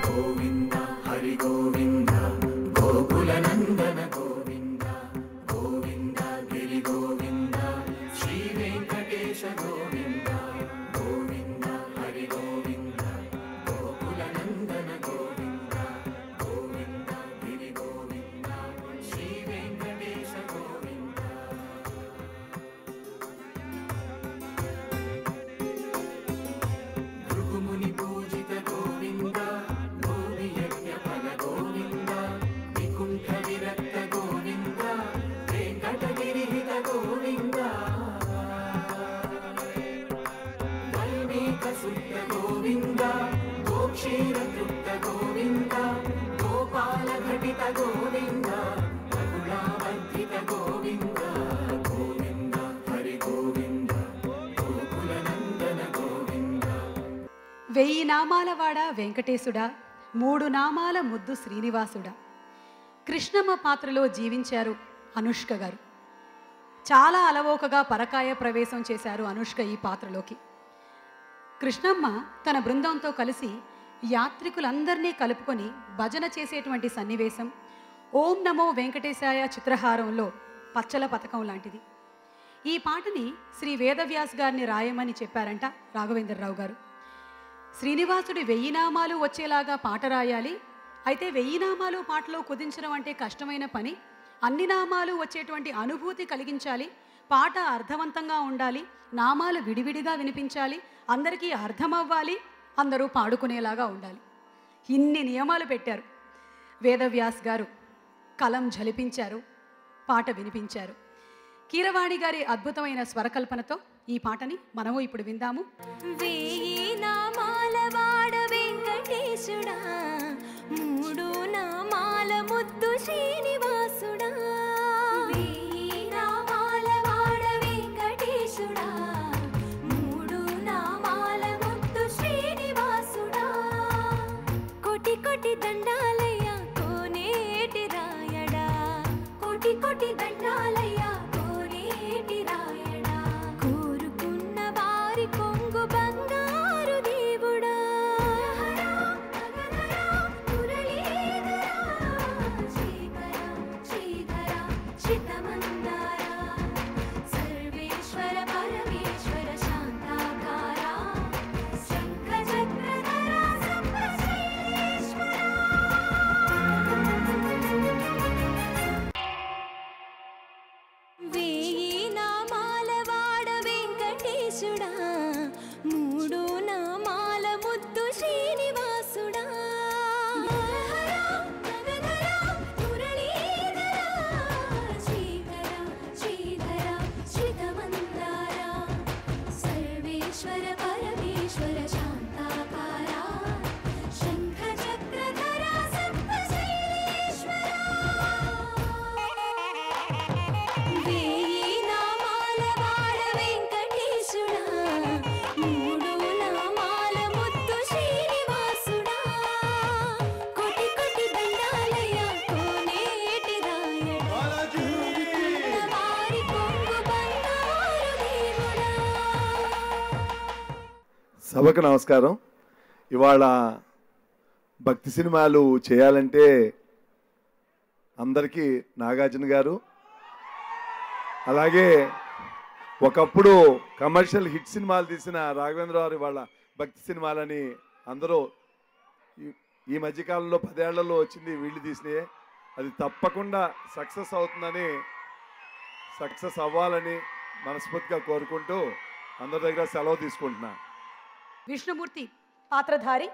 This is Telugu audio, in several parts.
గోవింద హరి గోవింద గోకుల నందన గోవింద గోవింద గిరి గోవింద శ్రీ వెంకటేశ గోవింద గోవింద హరి గోవింద గోకుల నందన గోవింద గోవింద గిరి గోవింద శ్రీ వెంకటేశ గోవింద. భృగుముని పూజిత గోవింద భూమి యజ్ఞ ఫల గోవింద వికుంఠ విరక్త గోవింద వెంకటగిరిహిత గోవింద వల్మీక సుప్త గోవింద గోక్షీర తృప్త గోవింద గోపాల ఘటిత గోవింద బహుళావర్ధిత గోవింద గోవింద హరి గోవింద గోకుల నందన గోవింద. 1000 నామాలవాడ వెంకటేశుడా, 3 నామాల ముద్దు శ్రీనివాసుడా. కృష్ణమ్మ పాత్రలో జీవించారు అనుష్క గారు. చాలా అలవోకగా పరకాయ ప్రవేశం చేశారు అనుష్క ఈ పాత్రలోకి. కృష్ణమ్మ తన బృందంతో కలిసి యాత్రికులందరినీ కలుపుకొని భజన చేసేటువంటి సన్నివేశం ఓం నమో వెంకటేశాయ చిత్రహారంలో పచ్చల పథకం లాంటిది. ఈ పాటని శ్రీ వేదవ్యాస్ గారిని రాయమని చెప్పారంట రాఘవేంద్రరావు గారు. శ్రీనివాసుడి 1000 నామాలు వచ్చేలాగా పాట రాయాలి, అయితే 1000 నామాలు పాటలో కుదించడం అంటే కష్టమైన పని, అన్ని నామాలు వచ్చేటువంటి అనుభూతి కలిగించాలి, పాట అర్థవంతంగా ఉండాలి, నామాలు విడివిడిగా వినిపించాలి, అందరికీ అర్థమవ్వాలి, అందరూ పాడుకునేలాగా ఉండాలి. ఇన్ని నియమాలు పెట్టారు. వేదవ్యాస్ గారు కలం జలిపించారు, పాట వినిపించారు. కీరవాణి గారి అద్భుతమైన స్వరకల్పనతో ఈ పాటని మనము ఇప్పుడు విందాము. 1000 నామాలవాడ వెంకటేశుడా, 3 నామాల ముద్దు శ్రీనివాసుడా. 1000 నామాలవాడ వెంకటేశుడా, 3 నామాల ముద్దు శ్రీనివాసుడా. కోటి కోటి దండాలయ్య కోనేటి రాయడా, కోటి కోటి దండాలయ్య కోనేటి రాయడా. కోరుకున్న వారి కొంగు బంగారు దేవుడా. సర్వేశ్వర పరమేశ్వర శాంతాకార శంఖ చక్రధర సప్తశైలేశ్వర. 1000 నామాలవాడ వెంకటేశుడా, 3 నామాల ముద్దు శ్రీనివాసుడా. సర్వేశ్వర పరమేశ్వర శాంతాకార శంఖ చక్రధర సప్తశైలేశ్వర. 1000 నామాలవాడ వెంకటేశుడా, 3 నామాల ముద్దు శ్రీనివాసుడా. కోటి కోటి దండాలయ్య కోనేటి రాయడా, వారి కొంగు బంగారు దేవుడా. సభకు నమస్కారం. ఇవాళ భక్తి సినిమాలు చేయాలంటే అందరికీ నాగార్జున గారు, అలాగే ఒకప్పుడు కమర్షియల్ హిట్ సినిమాలు తీసిన రాఘవేంద్ర గారు ఇవాళ భక్తి సినిమాలని అందరూ ఈ మధ్యకాలంలో 10 ఏళ్లలో వచ్చింది వీళ్ళు తీసినయే. అది తప్పకుండా సక్సెస్ అవుతుందని, సక్సెస్ అవ్వాలని మనస్ఫూర్తిగా కోరుకుంటూ అందరి దగ్గర సెలవు తీసుకుంటున్నా. విష్ణుమూర్తి పాత్రధారి,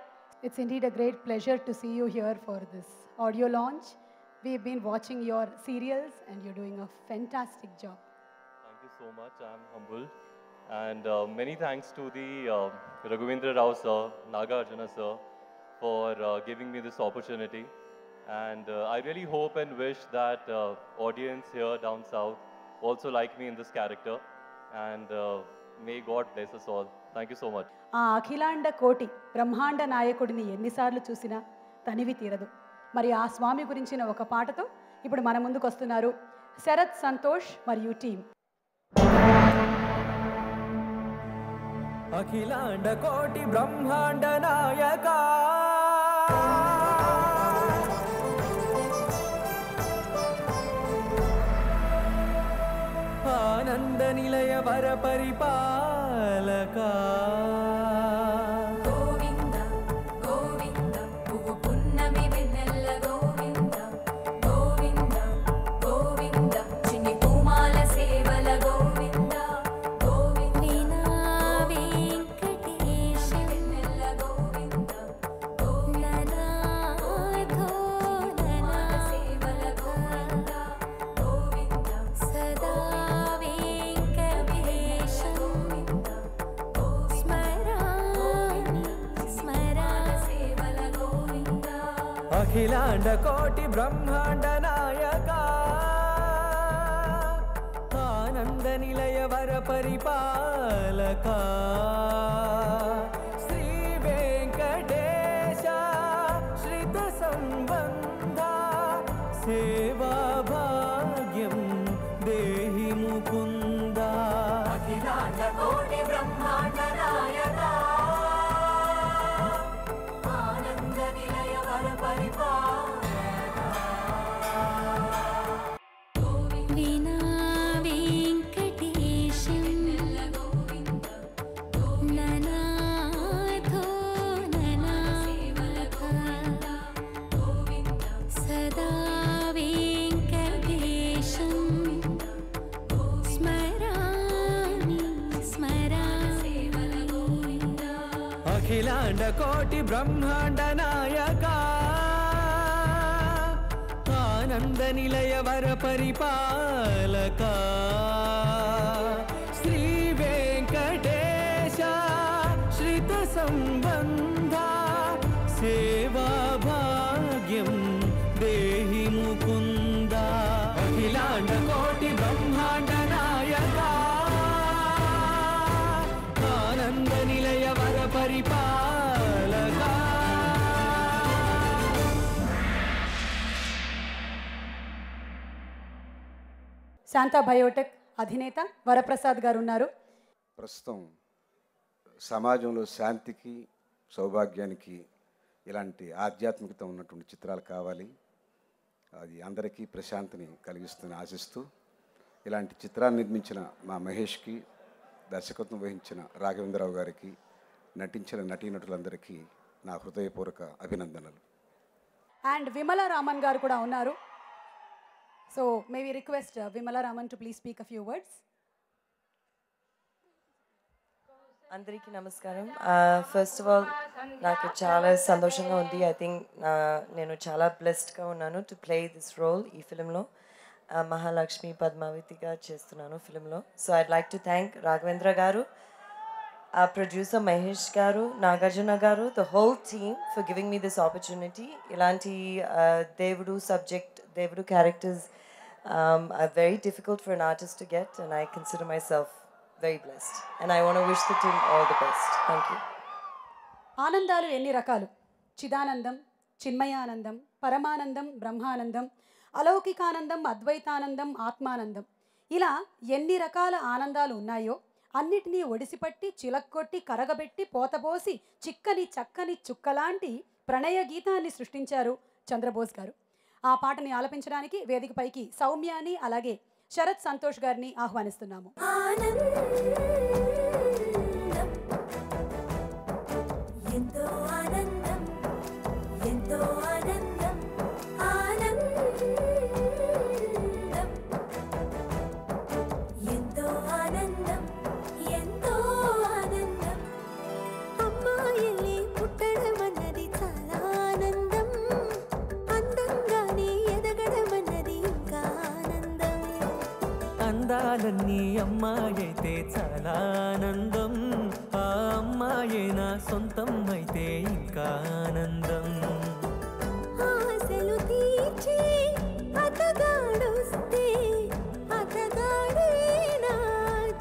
it's indeed a great pleasure to see you here for this audio launch. We've been watching your serials and you're doing a fantastic job. Thank you so much. I'm humbled. And many thanks to the Raghavendra Rao sir, Nagarjuna sir, for giving me this opportunity. And I really hope and wish that audience here down south also like me in this character. And may God bless us all. Thank you so much. ఆ అఖిలాండ కోటి బ్రహ్మాండ నాయకుడిని ఎన్నిసార్లు చూసినా తనివి తీరదు. మరి ఆ స్వామి గురించిన ఒక పాటతో ఇప్పుడు మన ముందుకు వస్తున్నారు శరత్ సంతోష్ మరియు టీం. అఖిలాండ కోటి బ్రహ్మాండ నాయక ఆనంద నిలయ వర పరిపాలక గోవింద గోవింద పువ్వు పున్నమి వెన్నెల గోవింద గోవింద గోవింద చిన్ని పూమాల సేవల గోవింద గోవింద వెంకటేశ వెన్నెల గోవింద గోవింద పూమాల సేవల గోవింద గోవింద సదా వెంకటేశ గోవింద స్మరామి స్మరాల సేవల గోవింద అఖిలాండ కోటి బ్రహ్మాండ నాయక ఆనంద నిలయ వర పరిపాలక శ్రీ వెంకటేశ శ్రిత సంబంధ సేవా భాగ్యం దేహి ముకుంద అఖిలాండ కోటి బ్రహ్మాండ నాయక ఆనంద నిలయ వర పరిపాలక వీణా వెంకటేశం గోవింద ననాథో ననా సేవల గోవింద గోవింద సదా వెంకటేశం స్మరామి స్మరా సేవల గోవింద అఖిలాండ కోటి బ్రహ్మాండ నాయక ఆనంద నిలయ వర పరిపాలక శ్రీ వెంకటేశ శ్రిత సంబంధ సేవా భాగ్యం దేహి ముకుంద అఖిలాండ కోటి బ్రహ్మాండ నాయక ఆనంద నిలయ వర పరిపాలక శాంతా బయోటెక్ అధినేత వరప్రసాద్ గారు ఉన్నారు. ప్రస్తుతం సమాజంలో శాంతికి సౌభాగ్యానికి ఇలాంటి ఆధ్యాత్మికత ఉన్నటువంటి చిత్రాలు కావాలి. అది అందరికీ ప్రశాంతిని కలిగిస్తుందని ఆశిస్తూ ఇలాంటి చిత్రాన్ని నిర్మించిన మా మహేష్కి, దర్శకత్వం వహించిన రాఘవేంద్రరావు గారికి, నటించిన నటీనటులందరికీ నా హృదయపూర్వక అభినందనలు. అండ్ విమలా రామన్ గారు కూడా ఉన్నారు. So may we request Vimala Raman to please speak a few words. అందరికీ నమస్కారం. ఫస్ట్ ఆఫ్ ఆల్ నాకు చాలా సంతోషంగా ఉంది. ఐ థింక్ నేను చాలా బ్లెస్డ్గా ఉన్నాను టు ప్లే దిస్ రోల్ ఈ ఫిలింలో. మహాలక్ష్మి పద్మావతిగా చేస్తున్నాను ఫిలింలో. So I'd like to thank Raghavendra garu, ah producer Mahesh garu, Nagarjuna garu, the whole team for giving me this opportunity. ఇలాంటి దేవుడు సబ్జెక్ట్, దేవుడు characters are very difficult for an artist to get, and I consider myself very blessed. And I want to wish the team all the best. Thank you. ఆనందాలు ఎన్ని రకాలు? చిదానందం, చిన్మయానందం, పరమానందం, బ్రహ్మానందం, అలౌకికానందం, అద్వైతానందం, ఆత్మానందం, ఇలా ఎన్ని రకాల ఆనందాలు ఉన్నాయో అన్నిటినీ ఒడిసిపట్టి చిలక్కొట్టి కరగబెట్టి పోతపోసి చిక్కని చక్కని చుక్కలాంటి ప్రణయ గీతాన్ని సృష్టించారు చంద్రబోస్ గారు. ఆ పాటని ఆలపించడానికి వేదికపైకి సౌమ్యాని అలాగే శరత్ సంతోష్ గారిని ఆహ్వానిస్తున్నాము. ఎంతో ఆనందం, ఎంతో ఆనందం, ఆనందం, ఎంతో ఆనందం, ఎంతో ఆనందం. అమ్మాయిల్ని పుట్టడం అన్నది చాలా ఆనందం, అందంగానే ఎదగడం అన్నది ఇంకా ఆనందం. అందాలన్నీ అమ్మాయైతే చాలా ఆనందం, ఆ అమ్మాయే నా సొంతం అయితే ఇంకా ఆనందం. ఆశలు తీర్చి అతగాడొస్తే అతగాడే నా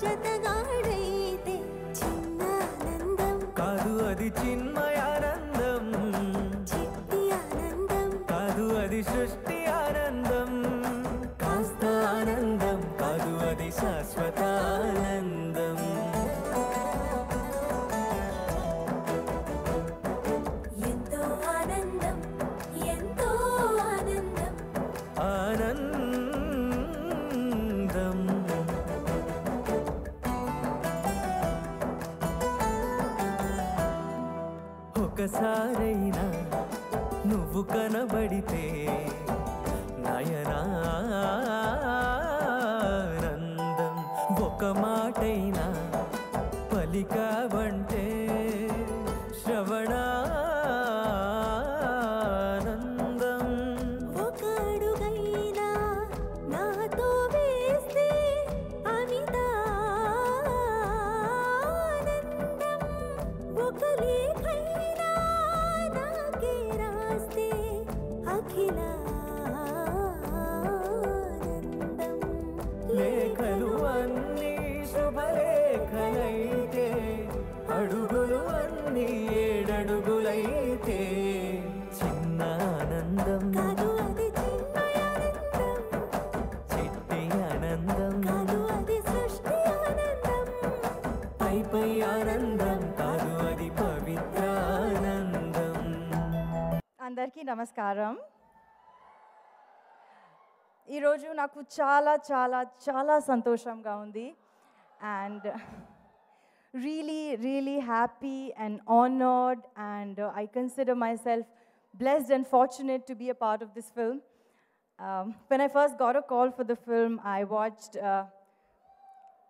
జతగాడైతే చిన్న ఆనందం, కాదు అది చిన్మయానందం, చిట్టి ఆనందం, కాదు అది సృష్టి ఆనందం, కాస్త ఆనందం, కాదు అది శాశ్వత ఆనందం. ఒక్కసారైనా నువ్వు కనబడితే నయనానందం ఒక మాటైనా పలికావంటే శ్రవణానందం ఒక అడుగైనా నాతో వేస్తే అమితానందం ఒక లేఖైనా నాకే రాస్తే అఖిలానందం లేఖలు అన్నీ శుభలేఖలైతే అడుగులు అన్నీ ఏడడుగులైతే చిన్న ఆనందం కాదు అది చిన్మయానందం చిట్టి ఆనందం కాదు అది సృష్టి ఆనందం పై ఆనందం కాదు అది పవిత్రానందం. అందరికీ నమస్కారం. ఈరోజు నాకు చాలా చాలా చాలా సంతోషంగా ఉంది and really happy and honored and I consider myself blessed and fortunate to be a part of this film. When I first got a call for the film, I watched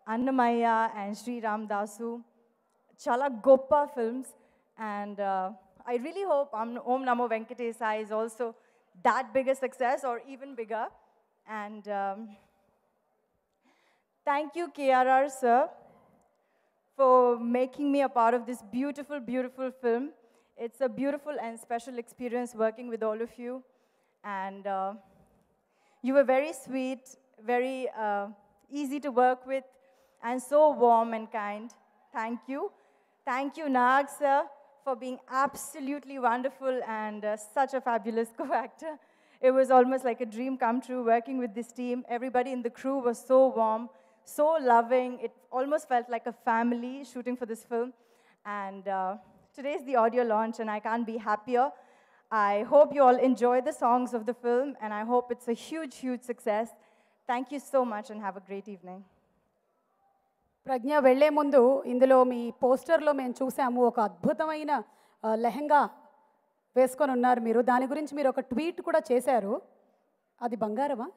Annamaya and Sri Ram Dasu, chala goppa films, and I really hope Om Namo Venkatesaya is also that big a success or even bigger. And thank you KRR sir for making me a part of this beautiful, beautiful film. It's a beautiful and special experience working with all of you. And you were very sweet, very easy to work with, and so warm and kind. Thank you. Thank you, Nag sir, for being absolutely wonderful and such a fabulous co-actor. It was almost like a dream come true working with this team. Everybody in the crew was so warm, so loving. It almost felt like a family shooting for this film. And today's the audio launch, and I can't be happier. I hope you all enjoy the songs of the film, and I hope it's a huge, huge success. Thank you so much, and have a great evening. ప్రజ్ఞ వెళ్లే ముందు ఇందులో మీ పోస్టర్లో మేము చూసాము ఒక అద్భుతమైన లెహంగా వేసుకొని ఉన్నారు మీరు. దాని గురించి మీరు ఒక ట్వీట్ కూడా చేశారు. అది బంగారమా?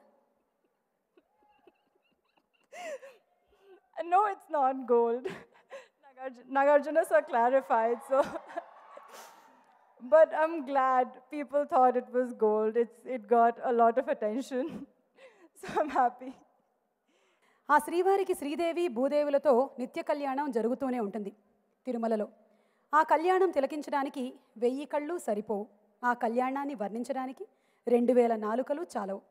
No, it's not gold. Nagarjuna sir clarified, so. But I'm glad people thought it was gold. It got a lot of attention, so I'm happy. ఆ శ్రీవారికి శ్రీదేవి భూదేవులతో నిత్య కళ్యాణం జరుగుతూనే ఉంటుంది తిరుమలలో. ఆ కళ్యాణం తిలకించడానికి 1000 కళ్ళు సరిపోవు. ఆ కళ్యాణాన్ని వర్ణించడానికి 2000 నాలుకలు చాలవు.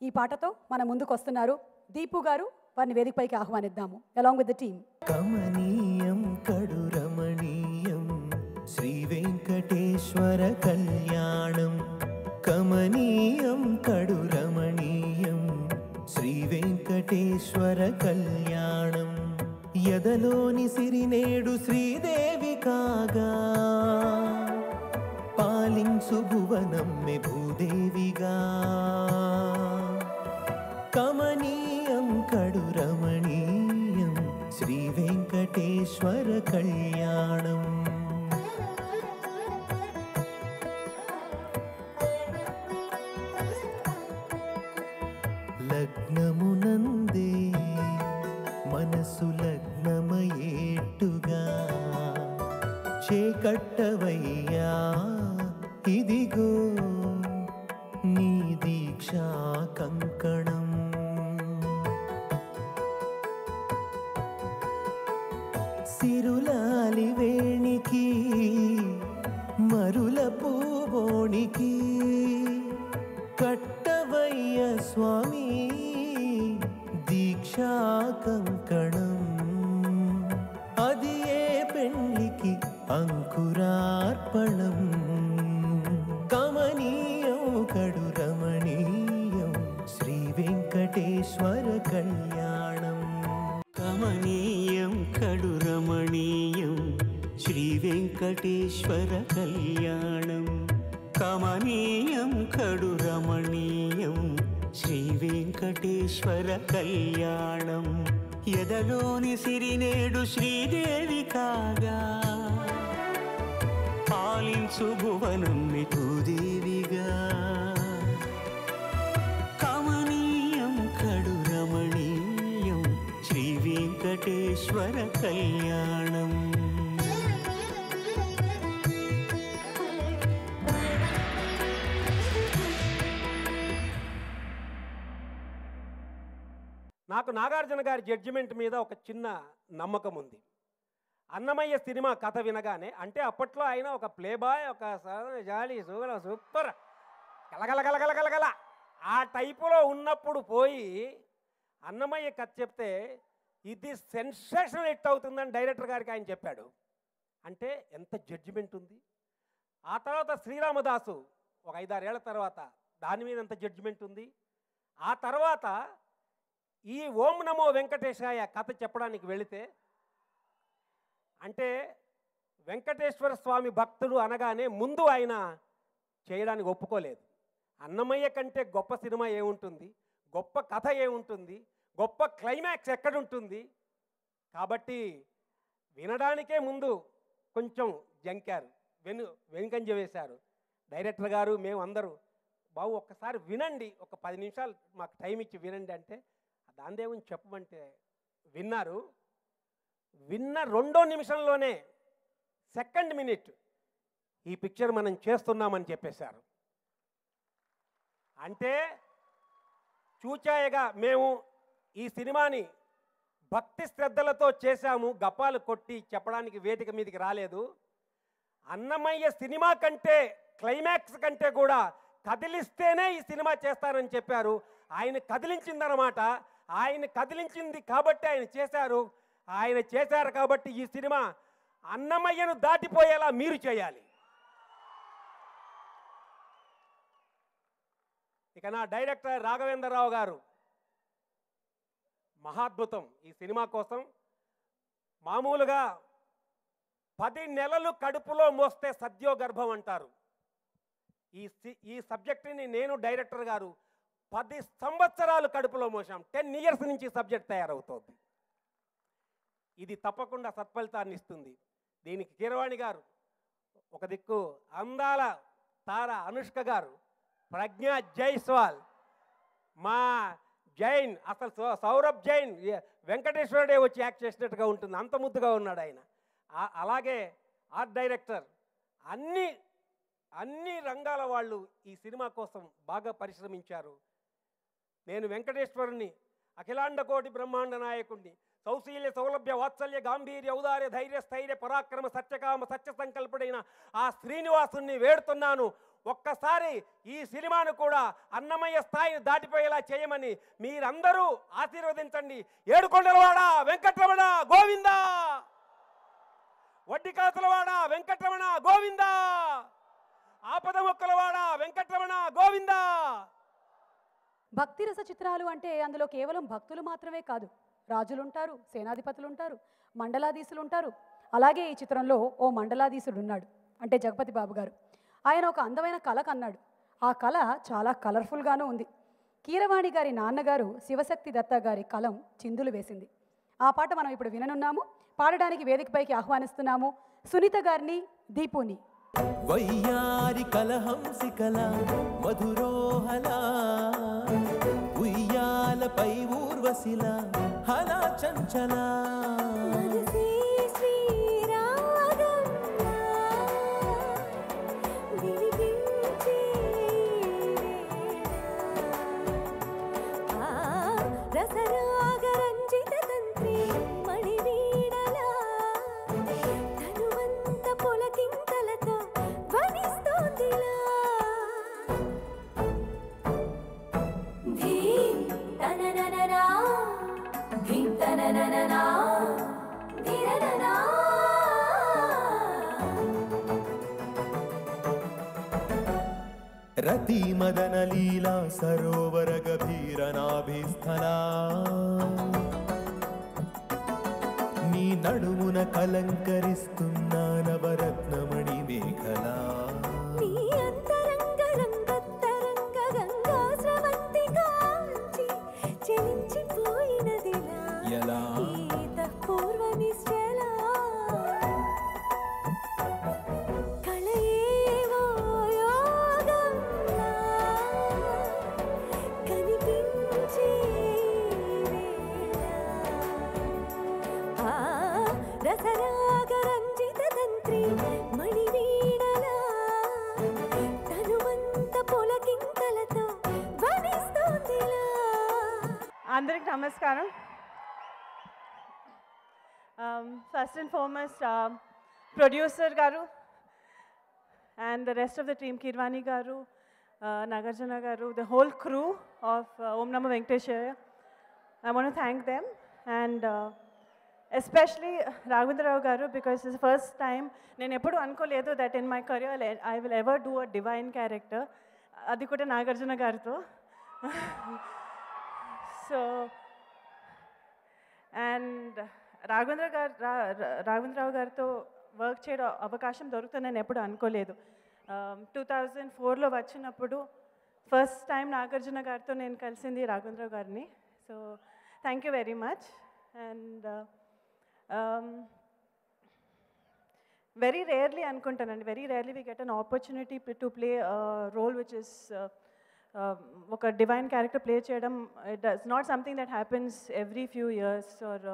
ఈ పాటతో మన ముందుకు వస్తున్నారు దీపు గారు. వారిని వేదికపైకి ఆహ్వానిద్దాము అలాంగ్ విత్ ద టీమ్. కమనీయం కడు రమణీయం శ్రీ వెంకటేశ్వర కళ్యాణం. కమనీయం కడు రమణీయం శ్రీ వెంకటేశ్వర కళ్యాణం. యదలోని సిరినేడు శ్రీదేవి కాగా పాలించు భువనమ్మె భూదేవిగా. కమనీయం కడు రమణీయం శ్రీ వెంకటేశ్వర కళ్యాణం. లగ్నమునందే మనసు లగ్నమయేట్టుగా చేకట్టవయ్యా ఇదిగో నీ దీక్షా కంకణం. సిరులాలి వేణికి మరుల పూబోణికి కట్టవయ్య స్వామి దీక్షా కంకణం. అది ఏ పెళ్లికి అంకురార్పణం. కమనీయం కడు రమణీయం శ్రీ వెంకటేశ్వర కళ్యాణం. కమనీయం కడు రమణీయం శ్రీ వెంకటేశ్వర కళ్యాణం. కమనీయం కడు రమణీయం శ్రీ వెంకటేశ్వర కళ్యాణం. యదలోని సిరినేడు శ్రీదేవి కాగా పాలించు భువనం మిఠూదేవిగా కమనీయం కడు రమణీయం శ్రీ వెంకటేశ్వర కళ్యాణం. నాకు నాగార్జున గారి జడ్జిమెంట్ మీద ఒక చిన్న నమ్మకం ఉంది. అన్నమయ్య సినిమా కథ వినగానే, అంటే అప్పట్లో ఆయన ఒక ప్లేబాయ్, ఒక జాలి సూపర్ గలగలగలగలగలగల ఆ టైపులో ఉన్నప్పుడు పోయి అన్నమయ్య కథ చెప్తే ఇది సెన్సేషనల్ హిట్ అవుతుందని డైరెక్టర్ గారికి ఆయన చెప్పాడు. అంటే ఎంత జడ్జిమెంట్ ఉంది. ఆ తర్వాత శ్రీరామదాసు ఒక 5-6 ఏళ్ల తర్వాత దాని మీద ఎంత జడ్జిమెంట్ ఉంది. ఆ తర్వాత ఈ ఓం నమో వెంకటేశాయ కథ చెప్పడానికి వెళితే, అంటే వెంకటేశ్వర స్వామి భక్తుడు అనగానే ముందు ఆయన చేయడానికి ఒప్పుకోలేదు. అన్నమయ్య కంటే గొప్ప సినిమా ఏముంటుంది, గొప్ప కథ ఏముంటుంది, గొప్ప క్లైమాక్స్ ఎక్కడుంటుంది. కాబట్టి వినడానికే ముందు కొంచెం జంకారు, వెనుకంజ వేశారు డైరెక్టర్ గారు. మేము అందరూ బాబు ఒక్కసారి వినండి, ఒక 10 నిమిషాలు మాకు టైం ఇచ్చి వినండి అంటే, దాని దేవుని చెప్పమంటే విన్నారు. విన్న 2వ నిమిషంలోనే సెకండ్ మినిట్ ఈ పిక్చర్ మనం చేస్తున్నామని చెప్పేశారు. అంటే చూచాయగా మేము ఈ సినిమాని భక్తి శ్రద్ధలతో చేశాము, గప్పాలు కొట్టి చెప్పడానికి వేదిక మీదకి రాలేదు. అన్నమయ్య సినిమా కంటే క్లైమాక్స్ కంటే కూడా కదిలిస్తేనే ఈ సినిమా చేస్తారని చెప్పారు. ఆయన కదిలించిందనమాట. ఆయన కదిలించింది కాబట్టి ఆయన చేశారు. ఆయన చేశారు కాబట్టి ఈ సినిమా అన్నమయ్యను దాటిపోయేలా మీరు చేయాలి. ఇక నా డైరెక్టర్ రాఘవేంద్రరావు గారు మహాద్భుతం. ఈ సినిమా కోసం మామూలుగా 10 నెలలు కడుపులో మోస్తే సద్యోగర్భం అంటారు. ఈ సబ్జెక్టుని నేను డైరెక్టర్ గారు 10 సంవత్సరాలు కడుపులో మోసాం. 10 ఇయర్స్ నుంచి సబ్జెక్ట్ తయారవుతోంది. ఇది తప్పకుండా సత్ఫలితాన్ని ఇస్తుంది. దీనికి కీరవాణి గారు ఒక దిక్కు, అందాల తార అనుష్క గారు, ప్రజ్ఞా జైస్వాల్, మా జైన్, అసలు సౌరభ్ జైన్ వెంకటేశ్వరుడే వచ్చి యాక్ట్ చేసినట్టుగా ఉంటుంది, అంత ముద్దుగా ఉన్నాడు ఆయన. అలాగే ఆర్ట్ డైరెక్టర్, అన్ని రంగాల వాళ్ళు ఈ సినిమా కోసం బాగా పరిశ్రమించారు. నేను వెంకటేశ్వరుని, అఖిలాండ కోటి బ్రహ్మాండ నాయకుడిని, సౌశీల్య సౌలభ్య వాత్సల్య గాంభీర్య ఔదార్య ధైర్య స్థైర్య పరాక్రమ సత్యకామ సత్య సంకల్పుడైన ఆ శ్రీనివాసుని వేడుతున్నాను, ఒక్కసారి ఈ సినిమాను కూడా అన్నమయ్య స్థాయిని దాటిపోయేలా చేయమని మీరందరూ ఆశీర్వదించండి. ఏడుకొండలవాడ వెంకటరమణ గోవిందా, వడ్డికాసులవాడ వెంకటరమణ గోవిందా, ఆపద మొక్కలవాడ వెంకటరమణ గోవిందా. భక్తిరస చిత్రాలు అంటే అందులో కేవలం భక్తులు మాత్రమే కాదు, రాజులుంటారు, సేనాధిపతులు ఉంటారు, మండలాధీశులు ఉంటారు. అలాగే ఈ చిత్రంలో ఓ మండలాధీశుడు ఉన్నాడు, అంటే జగపతి బాబు గారు. ఆయన ఒక అందమైన కళ కన్నాడు. ఆ కళ చాలా కలర్ఫుల్గానూ ఉంది. కీరవాణి గారి నాన్నగారు శివశక్తి దత్త గారి కలం చిందులు వేసింది. ఆ పాట మనం ఇప్పుడు విననున్నాము. పాడడానికి వేదికపైకి ఆహ్వానిస్తున్నాము సునీత గారిని, దీపుని. వయ్యారి కలహంసికల మధురోహల ఉయ్యాలపై ఊర్వశిల హలా చంచల రతి మదన లీలా సరోవర గభీర నాభిస్థలా నీ నడుమున కలంకరిస్తున్న నవరత్నమణి మేఖలా ఎలా కళయే namaskaram. First and foremost, producer Garu and the rest of the team, Kirwani Garu, Nagarjuna Garu, the whole crew of Om Namo Venkateshaya. I want to thank them, and especially Raghavendra Rao Garu, because it's the first time నేను ఎప్పుడు అనుకోలేదు that in my career I will ever do a divine character. అది కూడా నాగార్జున గారితో. So, and రాఘవేంద్రరావు గారితో వర్క్ చేయడం అవకాశం దొరుకుతుందని నేను ఎప్పుడు అనుకోలేదు. 2004లో వచ్చినప్పుడు ఫస్ట్ టైం నాగార్జున గారితో నేను కలిసింది రాఘవేంద్రరావు గారిని. So thank you very much. And very rarely అనుకుంటానండి, very rarely we get an opportunity to play role which is ఒక డివైన్ క్యారెక్టర్ ప్లే చేయడం. It's not something that happens every few years or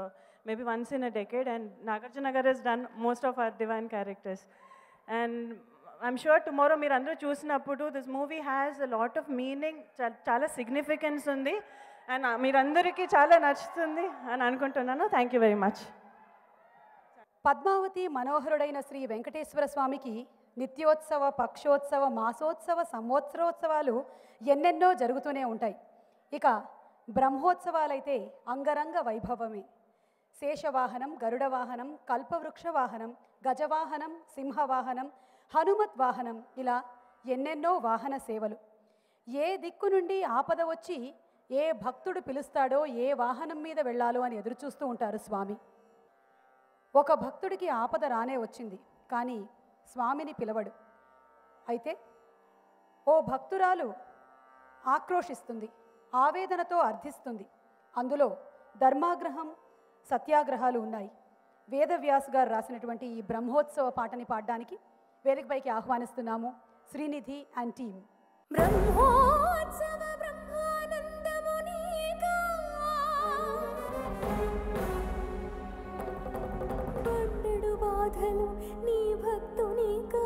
maybe once in a decade, and Nagarjuna Garu has done most of our divine characters. And I'm sure tomorrow meer andaru chusinapudu this movie has a lot of meaning, chala significance undi, and meer andariki chala nachutundi ani anukuntunnanu. Thank you very much. Padmavati మనోహరుడైన శ్రీ వెంకటేశ్వర స్వామికి నిత్యోత్సవ, పక్షోత్సవ, మాసోత్సవ, సంవత్సరోత్సవాలు ఎన్నెన్నో జరుగుతూనే ఉంటాయి. ఇక బ్రహ్మోత్సవాలైతే అంగరంగ వైభవమే. శేషవాహనం, గరుడ వాహనం, కల్పవృక్ష వాహనం, గజవాహనం, సింహవాహనం, హనుమత్ వాహనం, ఇలా ఎన్నెన్నో వాహన సేవలు. ఏ దిక్కు నుండి ఆపద వచ్చి ఏ భక్తుడు పిలుస్తాడో, ఏ వాహనం మీద వెళ్ళాలో అని ఎదురుచూస్తూ ఉంటారు స్వామి. ఒక భక్తుడికి ఆపద రానే వచ్చింది, కానీ స్వామిని పిలవడు. అయితే ఓ భక్తురాలు ఆక్రోషిస్తుంది, ఆవేదనతో అర్థిస్తుంది. అందులో ధర్మాగ్రహం, సత్యాగ్రహాలు ఉన్నాయి. వేదవ్యాస్ గారు రాసినటువంటి ఈ బ్రహ్మోత్సవ పాటని పాడడానికి వేదికపైకి ఆహ్వానిస్తున్నాము శ్రీనిధి అండ్ టీమ్. బ్రహ్మోత్సవ బ్రహ్మానందమునీగా పండుడు బాధలు నీ భక్తునిగా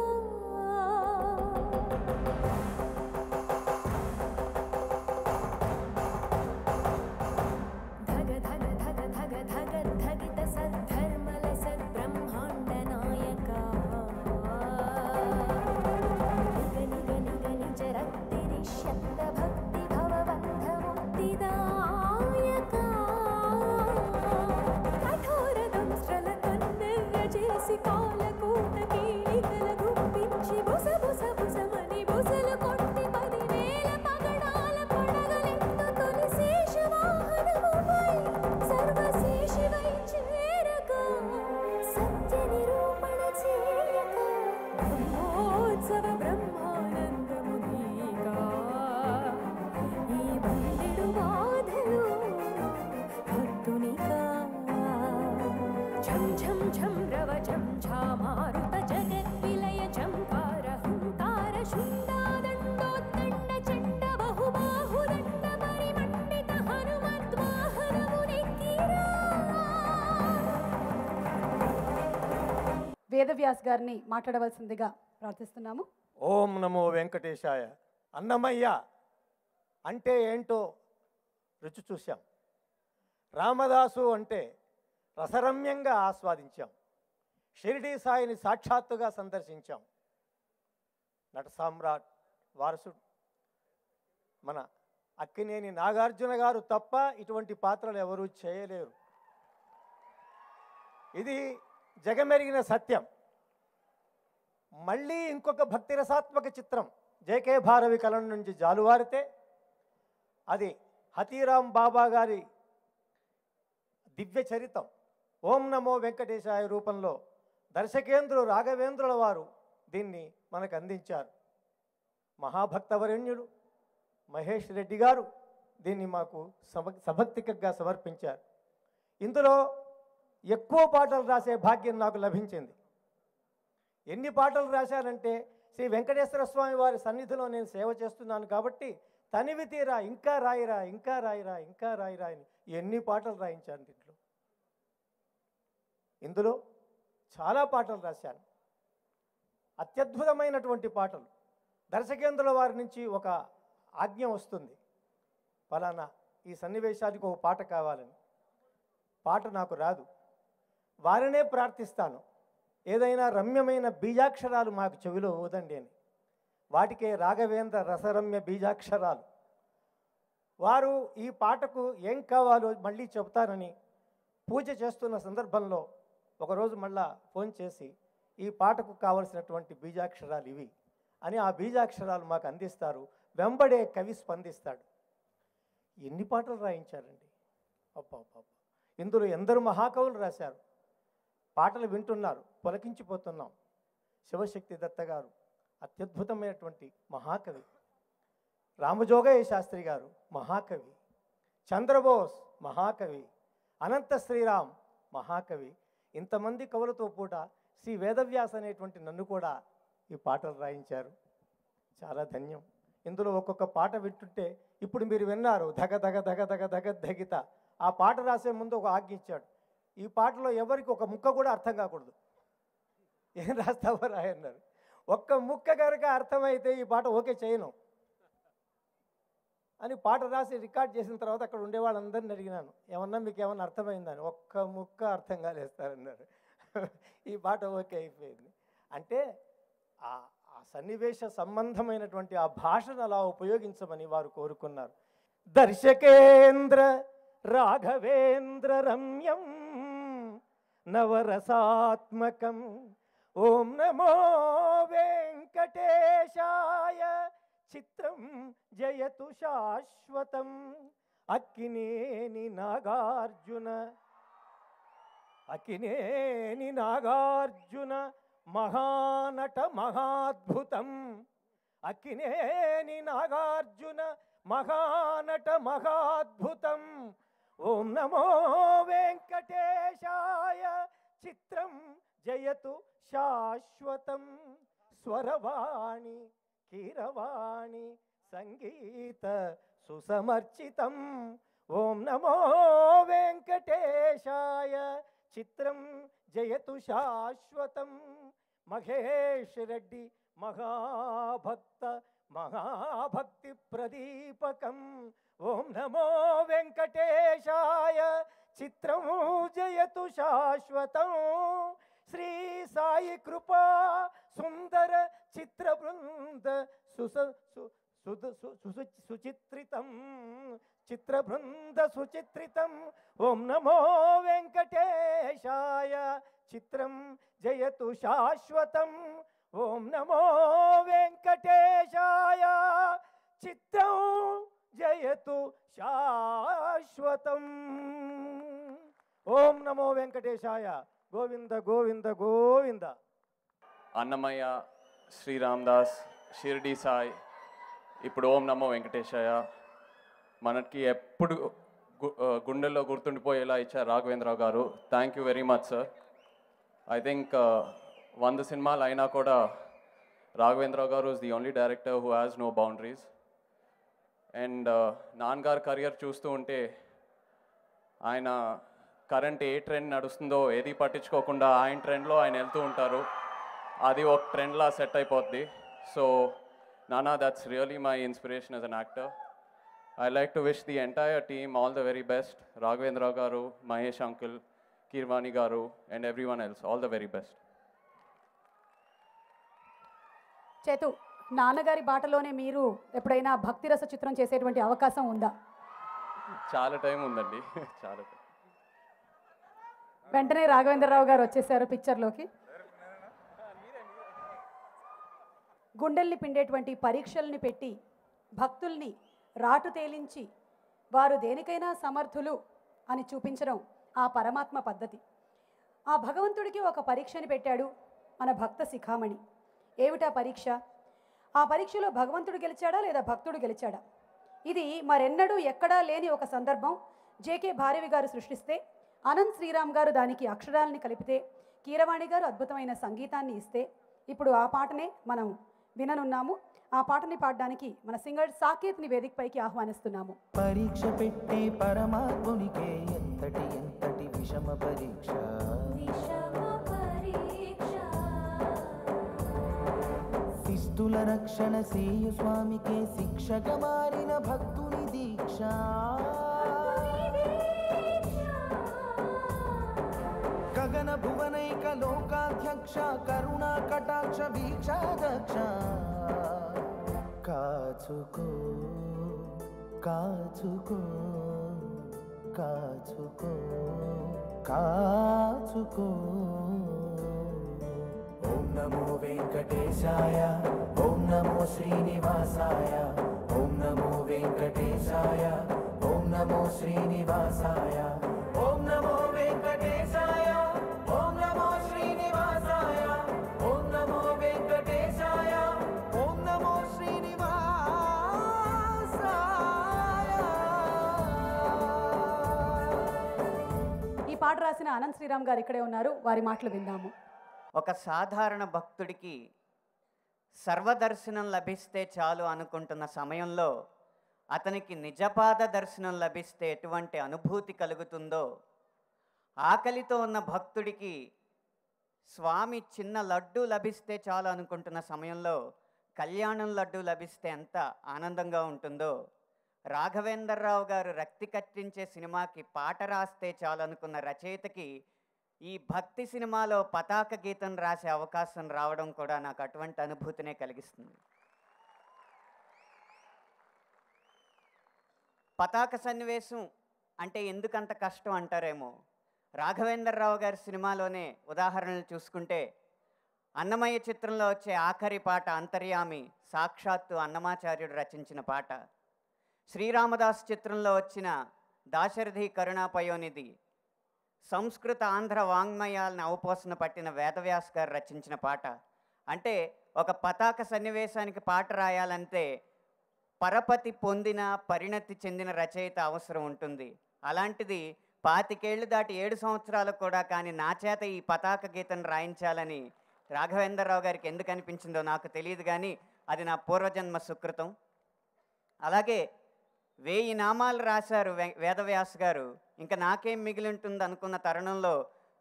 వేదవ్యాస్ గారిని మాట్లాడవలసిందిగా ప్రార్థిస్తున్నాము. ఓం నమో వెంకటేశాయ. అన్నమయ్య అంటే ఏంటో రుచి చూశాం. రామదాసు అంటే రసరమ్యంగా ఆస్వాదించాం. షిరిడీ సాయిని సాక్షాత్తుగా సందర్శించాం. నట సామ్రాట్ వారసుడు మన అక్కినేని నాగార్జున గారు తప్ప ఇటువంటి పాత్రలు ఎవరూ చేయలేరు. ఇది జగమెరిగిన సత్యం. మళ్ళీ ఇంకొక భక్తి రసాత్మక చిత్రం జేకే భారవి కలం నుంచి జాలువారితే అది హతీరాం బాబా గారి దివ్య చరితం ఓం నమో వెంకటేశాయ రూపంలో దర్శకేంద్రులు రాఘవేంద్రుల వారు దీన్ని మనకు అందించారు. మహాభక్తవరణ్యులు మహేష్ రెడ్డి గారు దీన్ని మాకు సభక్తికగా సమర్పించారు. ఇందులో ఎక్కువ పాటలు రాసే భాగ్యం నాకు లభించింది. ఎన్ని పాటలు రాశానంటే శ్రీ వెంకటేశ్వర స్వామి వారి సన్నిధిలో నేను సేవ చేస్తున్నాను కాబట్టి తనివి తీరా ఇంకా రాయిరా, ఇంకా రాయిరా, ఇంకా రాయిరా అని ఎన్ని పాటలు రాయించాను దీంట్లో. ఇందులో చాలా పాటలు రాశాను, అత్యద్భుతమైనటువంటి పాటలు. దర్శకేంద్రుల వారి నుంచి ఒక ఆజ్ఞ వస్తుంది, ఫలానా ఈ సన్నివేశానికి ఒక పాట కావాలని. పాట నాకు రాదు, వారినే ప్రార్థిస్తాను, ఏదైనా రమ్యమైన బీజాక్షరాలు మాకు చెవిలో ఊదండి అని. వాటికే రాఘవేంద్ర రసరమ్య బీజాక్షరాలు. వారు ఈ పాటకు ఏం కావాలో మళ్ళీ చెబుతారని పూజ చేస్తున్న సందర్భంలో ఒకరోజు మళ్ళా ఫోన్ చేసి ఈ పాటకు కావలసినటువంటి బీజాక్షరాలు ఇవి అని ఆ బీజాక్షరాలు మాకు అందిస్తారు. వెంబడే కవి స్పందిస్తాడు. ఎన్ని పాటలు రాయించారండి, అబ్బా. ఇందులో ఎందరు మహాకవులు రాశారు. పాటలు వింటున్నారు, పులకించిపోతున్నాం. శివశక్తి దత్త గారు అత్యద్భుతమైనటువంటి మహాకవి, రామజోగయ్య శాస్త్రి గారు మహాకవి, చంద్రబోస్ మహాకవి, అనంత శ్రీరామ్ మహాకవి. ఇంతమంది కవులతో పూట శ్రీ వేదవ్యాస అనేటువంటి నన్ను కూడా ఈ పాటలు రాయించారు. చాలా ధన్యం. ఇందులో ఒక్కొక్క పాట వింటుంటే ఇప్పుడు మీరు విన్నారు ధగ ధగ ధగ ధగ ధగ ధగిత. ఆ పాట రాసే ముందు ఒక ఆజ్ఞ ఇచ్చాడు, ఈ పాటలో ఎవరికి ఒక ముక్క కూడా అర్థం కాకూడదు. ఏం రాస్తావో రాయన్నారు. ఒక్క ముక్క కనుక అర్థమైతే ఈ పాట ఓకే చేయను అని పాట రాసి రికార్డ్ చేసిన తర్వాత అక్కడ ఉండే వాళ్ళందరిని అడిగినాను, ఏమన్నా మీకు ఏమన్నా అర్థమైందని. ఒక్క ముక్క అర్థం కాలేస్తారన్నారు. ఈ పాట ఓకే అయిపోయింది. అంటే ఆ సన్నివేశ సంబంధమైనటువంటి ఆ భాషను అలా ఉపయోగించమని వారు కోరుకున్నారు. దర్శకేంద్ర రాఘవేంద్ర రమ్యం నవరసాత్మకం ఓం నమో వెంకటేశాయ చిత్రం జయతు శాశ్వతం అక్కినేని నాగార్జున మహానట మహాద్భుతం అక్కినేని నాగార్జున మహానట మహాద్భుతం ఓం నమో వెంకటేశాయ చిత్రం జయతు శాశ్వతం స్వరవాణి కీరవాణి సంగీత సుసమర్చితం ఓం నమో వెంకటేశాయ చిత్రం జయతు శాశ్వతం మహేష్ రెడ్డి మహాభక్తి ప్రదీపకం ఓం నమో వెంకటేశాయ చిత్రం జయతు శాశ్వతం శ్రీ సాయి కృపా సుందర చిత్ర బృంద సుచిత్రితం చిత్రబృంద సుచిత్రితం ఓం నమో వెంకటేశాయ చిత్రం జయతు శాశ్వతం ఓం నమో వెంకటేశాయ చిత్రం జయతు శాశ్వతం ఓం నమో వెంకటేశాయ. గోవింద గోవింద గోవింద. అన్నమయ్య, శ్రీరామదాస్, షిర్డీ సాయి, ఇప్పుడు ఓం నమో వెంకటేశాయ. మనకి ఎప్పుడు గుండెల్లో గుర్తుండిపోయేలా ఇచ్చారు Raghavendra Rao garu. Thank you very much sir. I think 100 సినిమాలు అయినా కూడా Raghavendra Rao garu is the only director who has no boundaries. And నాన్నగారు కెరియర్ చూస్తూ ఉంటే ఆయన కరెంట్ ఏ ట్రెండ్ నడుస్తుందో ఏది పట్టించుకోకుండా ఆయన ట్రెండ్లో ఆయన వెళ్తూ ఉంటారు. అది ఒక ట్రెండ్లా సెట్ అయిపోద్ది. So Nana, that's really my inspiration as an actor. I like to wish the entire team all the very best. Raghavendra Garu, Mahesh Uncle, Kirvani Garu, and everyone else, all the very best. చేతు, నాన్నగారి బాటలోనే మీరు ఎప్పుడైనా భక్తి రస చిత్రం చేసేటువంటి అవకాశం ఉందా? చాలా టైం ఉందండి, చాలా టైం. వెంటనే రాఘవేంద్రరావు గారు వచ్చేసారు పిక్చర్లోకి. గుండెల్ని పిండేటువంటి పరీక్షల్ని పెట్టి భక్తుల్ని రాటు తేలించి వారు దేనికైనా సమర్థులు అని చూపించడం ఆ పరమాత్మ పద్ధతి. ఆ భగవంతుడికి ఒక పరీక్షని పెట్టాడు మన భక్త శిఖామణి. ఏమిటా పరీక్ష? ఆ పరీక్షలో భగవంతుడు గెలిచాడా లేదా భక్తుడు గెలిచాడా? ఇది మరెన్నడూ ఎక్కడా లేని ఒక సందర్భం. జేకే భారవి గారు సృష్టిస్తే, అనంత్ శ్రీరామ్ గారు దానికి అక్షరాలని కలిపితే, కీరవాణి గారు అద్భుతమైన సంగీతాన్ని ఇస్తే, ఇప్పుడు ఆ పాటనే మనం విననున్నాము. ఆ పాటని పాడడానికి మన సింగర్ సాకేత్ని వేదికపైకి ఆహ్వానిస్తున్నాము. పరీక్ష పెట్టే పరమాత్మునికే ఎంతటి ఎంతటి విషమ పరీక్ష, శిస్తుల రక్షణ సేయు స్వామికే శిక్షగా మారిన భక్తుని దీక్ష. కరుణా కటాక్ష వీక్షా దక్ష కాచుకో కాచుకో కాచుకో కాచుకో. ఓం నమో వెంకటేశాయ, ఓం నమో శ్రీనివాసాయ, ఓం నమో వెంకటేశాయ, ఓం నమో శ్రీనివాసాయ, ఓం నమో వెంకటేశాయ, ఓం నమో శ్రీనివాసాయ, ఓం నమో వెంకటేశాయ, ఓం నమో శ్రీనివాసాయ. ఈ పాట రాసిన అనంత్ శ్రీరామ్ గారు ఇక్కడే ఉన్నారు, వారి మాటలు విందాము. ఒక సాధారణ భక్తుడికి సర్వదర్శనం లభిస్తే చాలు అనుకుంటున్న సమయంలో అతనికి నిజపాద దర్శనం లభిస్తే ఎటువంటి అనుభూతి కలుగుతుందో, ఆకలితో ఉన్న భక్తుడికి స్వామి చిన్న లడ్డు లభిస్తే చాలు అనుకుంటున్న సమయంలో కళ్యాణం లడ్డు లభిస్తే ఎంత ఆనందంగా ఉంటుందో, రాఘవేంద్రరావు గారు రక్తి కట్టించే సినిమాకి పాట రాస్తే చాలు అనుకున్న రచయితకి ఈ భక్తి సినిమాలో పతాక గీతం రాసే అవకాశం రావడం కూడా నాకు అటువంటి అనుభూతినే కలిగిస్తుంది. పతాక సన్నివేశం అంటే ఎందుకంత కష్టం అంటారేమో. రాఘవేంద్రరావు గారి సినిమాలోనే ఉదాహరణలు చూసుకుంటే అన్నమయ్య చిత్రంలో వచ్చే ఆఖరి పాట అంతర్యామి సాక్షాత్తు అన్నమాచార్యుడు రచించిన పాట. శ్రీరామదాస్ చిత్రంలో వచ్చిన దాశరథి కరుణాపయోనిధి సంస్కృత ఆంధ్ర వాంగ్మయాలను అవపోసన పట్టిన వేదవ్యాస్ గారు రచించిన పాట. అంటే ఒక పతాక సన్నివేశానికి పాట రాయాలంటే పరపతి పొందిన పరిణతి చెందిన రచయిత అవసరం ఉంటుంది. అలాంటిది 25 ఏళ్ళు దాటి 7 సంవత్సరాలు కూడా కానీ నా చేత ఈ పతాక గీతం రాయించాలని రాఘవేంద్రరావు గారికి ఎందుకు అనిపించిందో నాకు తెలియదు, కానీ అది నా పూర్వజన్మ సుకృతం. అలాగే 1000 నామాలు రాశారు వేదవ్యాస్ గారు. ఇంకా నాకేం మిగిలి ఉంటుంది అనుకున్న తరుణంలో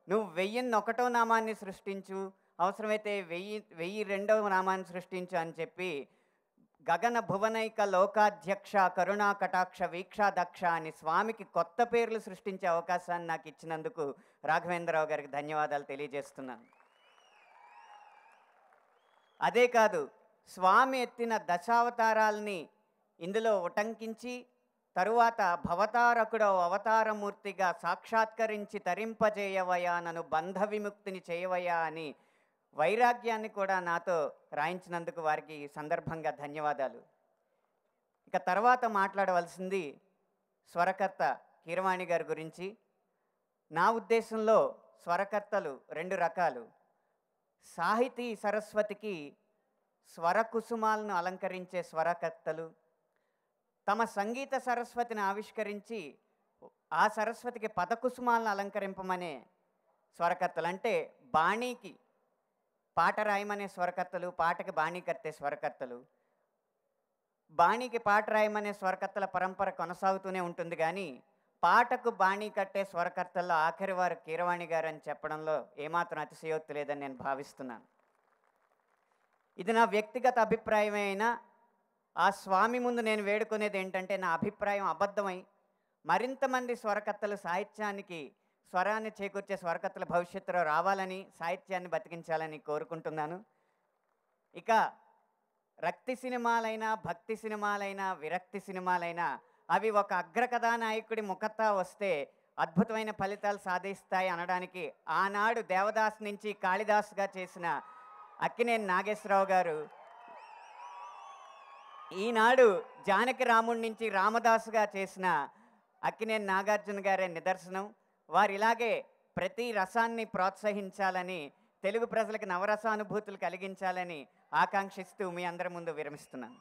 నువ్వు 1001వ నామాన్ని సృష్టించు, అవసరమైతే 1002వ నామాన్ని సృష్టించు అని చెప్పి గగన భువనైక లోకాధ్యక్ష కరుణా కటాక్ష వీక్షా దక్ష అని స్వామికి కొత్త పేర్లు సృష్టించే అవకాశాన్ని నాకు ఇచ్చినందుకు రాఘవేంద్రరావు గారికి ధన్యవాదాలు తెలియజేస్తున్నాను. అదే కాదు, స్వామి ఎత్తిన దశావతారాల్ని ఇందులో ఉటంకించి తరువాత భవతారకుడో అవతారమూర్తిగా సాక్షాత్కరించి తరింపజేయవయా, నన్ను బంధ విముక్తిని చేయవయా అని వైరాగ్యాన్ని కూడా నాతో రాయించినందుకు వారికి ఈ సందర్భంగా ధన్యవాదాలు. ఇక తర్వాత మాట్లాడవలసింది స్వరకర్త కీరవాణి గారి గురించి. నా ఉద్దేశంలో స్వరకర్తలు 2 రకాలు. సాహితీ సరస్వతికి స్వరకుసుమాలను అలంకరించే స్వరకర్తలు, తమ సంగీత సరస్వతిని ఆవిష్కరించి ఆ సరస్వతికి పదకుసుమాలను అలంకరింపమనే స్వరకర్తలు. అంటే బాణీకి పాట రాయమనే స్వరకర్తలు, పాటకి బాణీ కట్టే స్వరకర్తలు. బాణీకి పాట రాయమనే స్వరకర్తల పరంపర కొనసాగుతూనే ఉంటుంది, కానీ పాటకు బాణీ కట్టే స్వరకర్తల్లో ఆఖరి వారు కీరవాణి గారు అని చెప్పడంలో ఏమాత్రం అతిశయోక్తి లేదని నేను భావిస్తున్నాను. ఇది నా వ్యక్తిగత అభిప్రాయమే అయినా ఆ స్వామి ముందు నేను వేడుకునేది ఏంటంటే నా అభిప్రాయం అబద్ధమై మరింతమంది స్వరకర్తలు సాహిత్యానికి స్వరాన్ని చేకూర్చే స్వరకర్తల భవిష్యత్తులో రావాలని, సాహిత్యాన్ని బతికించాలని కోరుకుంటున్నాను. ఇక రక్తి సినిమాలైనా, భక్తి సినిమాలైనా, విరక్తి సినిమాలైనా అవి ఒక అగ్రకథానాయకుడి ముఖతా వస్తే అద్భుతమైన ఫలితాలు సాధిస్తాయి అనడానికి ఆనాడు దేవదాస్ నుంచి కాళిదాస్గా చేసిన అక్కినేని నాగేశ్వరరావు గారు, ఈనాడు జానకి రాముడి నుంచి రామదాసుగా చేసిన అక్కినేని నాగార్జున గారే నిదర్శనం. వారు ఇలాగే ప్రతి రసాన్ని ప్రోత్సహించాలని, తెలుగు ప్రజలకు నవరసానుభూతులు కలిగించాలని ఆకాంక్షిస్తూ మీ అందరి ముందు విరమిస్తున్నాను.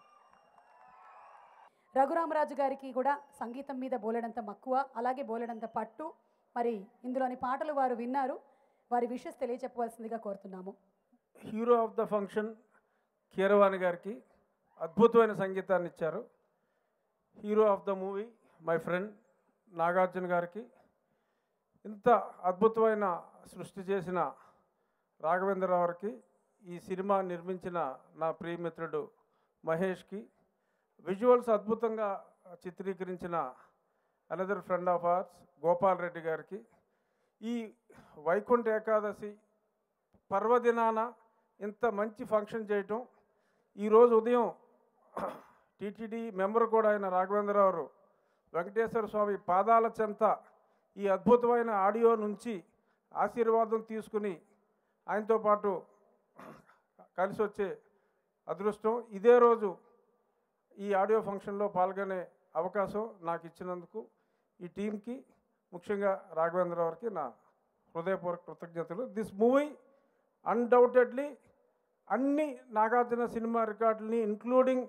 రఘురామరాజు గారికి కూడా సంగీతం మీద బోలెడంత మక్కువ, అలాగే బోలెడంత పట్టు. మరి ఇందులోని పాటలు వారు విన్నారు, వారి విషెస్ తెలియచెప్పవలసిందిగా కోరుతున్నాము. Hero of the function Keeravani గారికి అద్భుతమైన సంగీతాన్ని ఇచ్చారు. Hero of the movie my friend Nagarjuna గారికి, ఇంత అద్భుతమైన సృష్టి చేసిన రాఘవేంద్రరావుకి, ఈ సినిమా నిర్మించిన నా ప్రియమిత్రుడు మహేష్కి, విజువల్స్ అద్భుతంగా చిత్రీకరించిన another friend of arts Gopal Reddy గారికి, ఈ వైకుంఠ ఏకాదశి పర్వదినాన ఇంత మంచి ఫంక్షన్ చేయటం, ఈరోజు ఉదయం టీటీడీ మెంబర్ కూడా అయిన రాఘవేంద్రరావు వెంకటేశ్వర స్వామి పాదాల చెంత ఈ అద్భుతమైన ఆడియో నుంచి ఆశీర్వాదం తీసుకుని ఆయనతో పాటు కలిసి వచ్చే అదృష్టం, ఇదే రోజు ఈ ఆడియో ఫంక్షన్లో పాల్గొనే అవకాశం నాకు ఇచ్చినందుకు ఈ టీంకి, ముఖ్యంగా రాఘవేంద్రరావుకి నా హృదయపూర్వక కృతజ్ఞతలు. దిస్ మూవీ అన్డౌటెడ్లీ అన్ని నాగార్జున సినిమా రికార్డులని ఇంక్లూడింగ్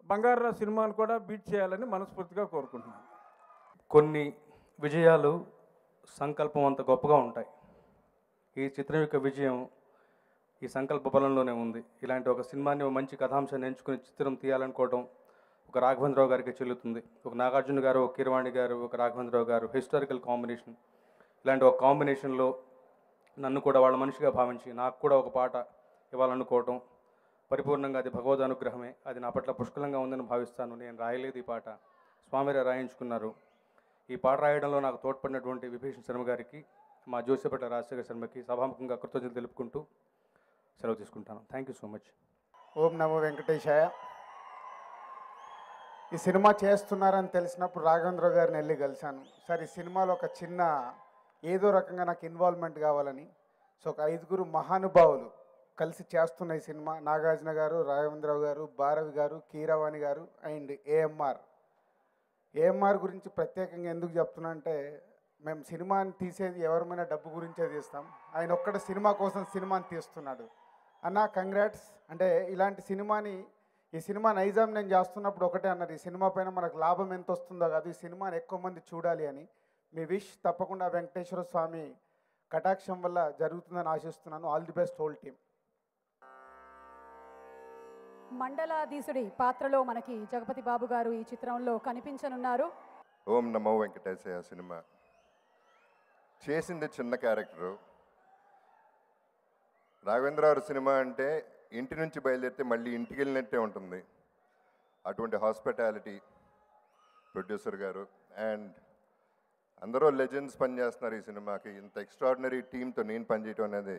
బంగారా సినిమాను కూడా బీట్ చేయాలని మనస్ఫూర్తిగా కోరుకుంటున్నాను. కొన్ని విజయాలు సంకల్పం అంత గొప్పగా ఉంటాయి. ఈ చిత్రం యొక్క విజయం ఈ సంకల్ప బలంలోనే ఉంది. ఇలాంటి ఒక సినిమాని మంచి కథాంశాన్ని ఎంచుకుని చిత్రం తీయాలనుకోవడం ఒక రాఘవేంద్రరావు గారికి చెల్లుతుంది. ఒక నాగార్జున గారు, ఒక కీరవాణి గారు, ఒక రాఘవేంద్రరావు గారు హిస్టారికల్ కాంబినేషన్. ఇలాంటి ఒక కాంబినేషన్లో నన్ను కూడా వాళ్ళ మనిషిగా భావించి నాకు కూడా ఒక పాట ఇవ్వాలనుకోవటం పరిపూర్ణంగా అది భగవద్ అనుగ్రహమే. అది నా పట్ల పుష్కలంగా ఉందని భావిస్తాను. నేను రాయలేదు ఈ పాట, స్వామిరే రాయించుకున్నారు. ఈ పాట రాయడంలో నాకు తోడ్పడినటువంటి విభీషణ్ శర్మ గారికి, మా జోసేపట్ల రాజశేఖర శర్మకి సభాముఖంగా కృతజ్ఞతలు తెలుపుకుంటూ సెలవు తీసుకుంటాను. Thank you so much. ఓం నమో వెంకటేశాయ. ఈ సినిమా చేస్తున్నారని తెలిసినప్పుడు రాఘవేంద్రరావు గారిని వెళ్ళి కలిశాను. సార్ ఈ సినిమాలో ఒక చిన్న ఏదో రకంగా నాకు ఇన్వాల్వ్మెంట్ కావాలని. సో ఒక 5గురు మహానుభావులు కలిసి చేస్తున్న ఈ సినిమా, నాగార్జున గారు, రాఘవేంద్రరావు గారు, భారవి గారు, కీరవాణి గారు అండ్ ఏఎంఆర్ గురించి ప్రత్యేకంగా ఎందుకు చెప్తున్నా అంటే, మేము సినిమాని తీసేది ఎవరిమైనా డబ్బు గురించే తీస్తాం, ఆయన ఒక్కడ సినిమా కోసం సినిమాని తీస్తున్నాడు. అన్న కంగ్రాట్స్. అంటే ఇలాంటి సినిమాని, ఈ సినిమా నైజాం నేను చేస్తున్నప్పుడు ఒకటే అన్నారు, ఈ సినిమా పైన మనకు లాభం ఎంత వస్తుందో కాదు, ఈ సినిమాని ఎక్కువ మంది చూడాలి అని. మీ విష్ తప్పకుండా వెంకటేశ్వర స్వామి కటాక్షం వల్ల జరుగుతుందని ఆశిస్తున్నాను. All the best whole team. మండలాధీశుడి పాత్రలో మనకి జగపతి బాబు గారు ఈ చిత్రంలో కనిపించనున్నారు. ఓం నమో వెంకటేశయ్య సినిమా చేసింది చిన్న క్యారెక్టరు. రాఘవేంద్రరావు సినిమా అంటే ఇంటి నుంచి బయలుదేరితే మళ్ళీ ఇంటికి వెళ్ళినట్టే ఉంటుంది. అటువంటి హాస్పిటాలిటీ ప్రొడ్యూసర్ గారు అండ్ అందరూ లెజెండ్స్ పనిచేస్తున్నారు ఈ సినిమాకి. ఇంత ఎక్స్ట్రాడినరీ టీంతో నేను పనిచేయటం అనేది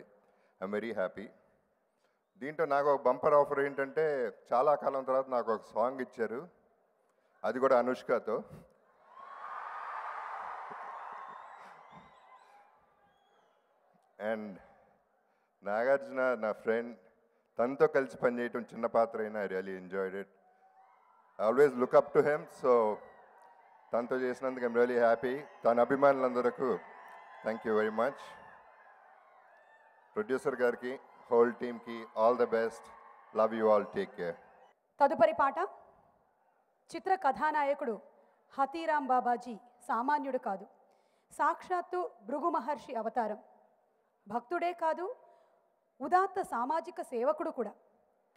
ఐఎమ్ వెరీ హ్యాపీ. దీంట్లో నాకు ఒక బంపర్ ఆఫర్ ఏంటంటే, చాలా కాలం తర్వాత నాకు ఒక సాంగ్ ఇచ్చారు, అది కూడా అనుష్కతో. అండ్ నాగార్జున నా ఫ్రెండ్, తనతో కలిసి పనిచేయటం చిన్న పాత్ర అయినా I really enjoyed it. I always look up to him. So తనతో చేసినందుకు ఐమ్ రియలీ హ్యాపీ. తన అభిమానులందరికీ thank you very much. Producer గారికి, హోల్ టీమ్కి all the best. Love you all. Take care. తదుపరి పాట. చిత్ర కథానాయకుడు హతీరాం బాబాజీ సామాన్యుడు కాదు, సాక్షాత్తు భృగు మహర్షి అవతారం. భక్తుడే కాదు, ఉదాత్త సామాజిక సేవకుడు కూడా.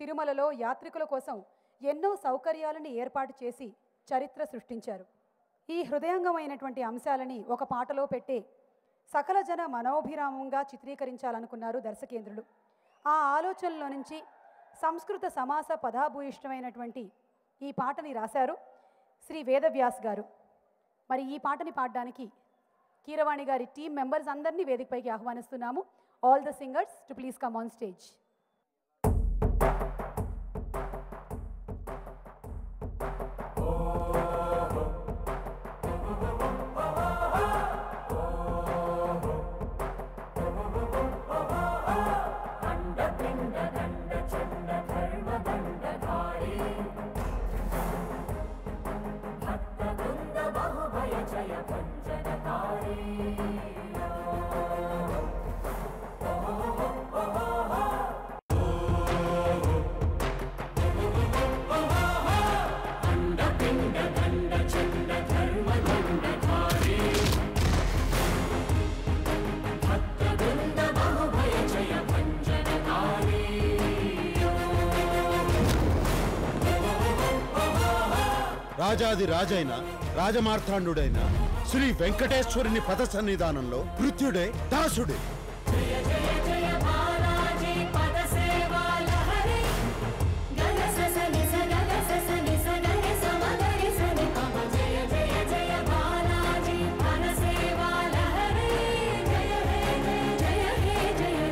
తిరుమలలో యాత్రికుల కోసం ఎన్నో సౌకర్యాలను ఏర్పాటు చేసి చరిత్ర సృష్టించారు. ఈ హృదయంగమైనటువంటి అంశాలని ఒక పాటలో పెట్టే సకల జన మనోభిరామంగా చిత్రీకరించాలనుకున్నారు దర్శకేంద్రులు. ఆ ఆలోచనలో నుంచి సంస్కృత సమాస పదాభూయిష్టమైనటువంటి ఈ పాటని రాశారు శ్రీ వేదవ్యాస్ గారు. మరి ఈ పాటని పాడడానికి కీరవాణి గారి టీం మెంబర్స్ అందరినీ వేదికపైకి ఆహ్వానిస్తున్నాము. All the singers to please come on stage. రాజాది రాజైన రాజమార్తాండుడైన శ్రీ వెంకటేశ్వరుని పద సన్నిధానంలో కృత్యుడే దాసుడే. జయ హే జయ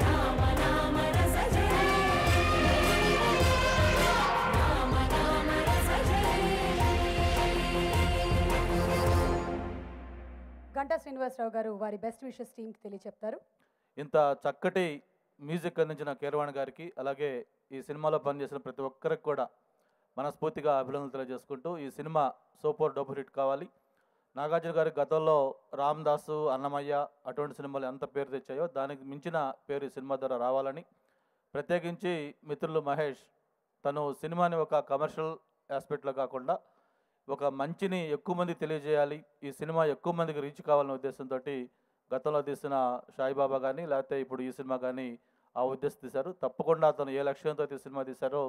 రామ నామ గంటా శ్రీనివాసరావు గారు వారి బెస్ట్ విషెస్ టీంకి తెలియచెప్తారు. ఇంత చక్కటి మ్యూజిక్ అందించిన కీరవాణి గారికి, అలాగే ఈ సినిమాలో పనిచేసిన ప్రతి ఒక్కరికి కూడా మనస్ఫూర్తిగా అభినందనలు తెలియజేసుకుంటూ, ఈ సినిమా సూపర్ డూపర్ హిట్ కావాలి. నాగార్జున గారి గతంలో రామ్ దాసు, అన్నమయ్య అటువంటి సినిమాలు ఎంత పేరు తెచ్చాయో దానికి మించిన పేరు ఈ సినిమా ద్వారా రావాలని, ప్రత్యేకించి మిత్రులు మహేష్ తను సినిమాని ఒక కమర్షియల్ ఆస్పెక్ట్లో కాకుండా ఒక మంచిని ఎక్కువ మంది తెలియజేయాలి, ఈ సినిమా ఎక్కువ మందికి రీచ్ కావాలనే ఉద్దేశంతో గతంలో తీసిన సాయిబాబా కానీ లేకపోతే ఇప్పుడు ఈ సినిమా కానీ ఆ ఉద్దేశం తీశారు. తప్పకుండా అతను ఏ లక్ష్యంతో ఈ సినిమా తీశారో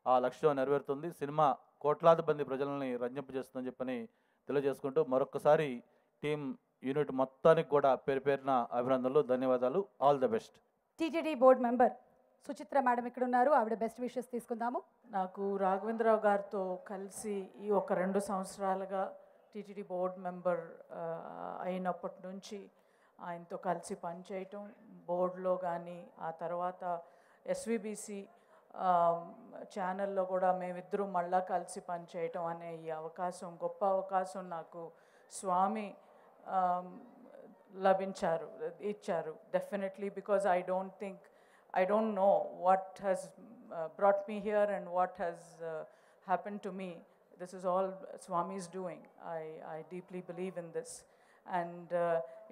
ఆ లక్ష్యం నెరవేరుతుంది. సినిమా కోట్లాది మంది ప్రజలని రంజింపజేస్తుందని చెప్పని తెలియజేసుకుంటూ మరొకసారి టీం యూనిట్ మొత్తానికి కూడా పేరు పేరున అభినందనలు, ధన్యవాదాలు. All the best. TTD board member Suchitra madam ఇక్కడ ఉన్నారు, ఆవిడ బెస్ట్ విషెస్ తీసుకుందాము. నాకు రాఘవేంద్రరావు గారితో కలిసి ఈ ఒక 2 సంవత్సరాలుగా టీటీడీ బోర్డు మెంబర్ అయినప్పటి నుంచి ఆయనతో కలిసి పనిచేయటం, బోర్డులో కానీ ఆ తర్వాత ఎస్విబిసి ఛానల్లో కూడా మేమిద్దరం మళ్ళా కలిసి పనిచేయటం అనే ఈ అవకాశం, గొప్ప అవకాశం నాకు స్వామి ఇచ్చారు. Definitely, because I don't know what has brought me here and what has happened to me. This is all Swami's doing. I deeply believe in this. And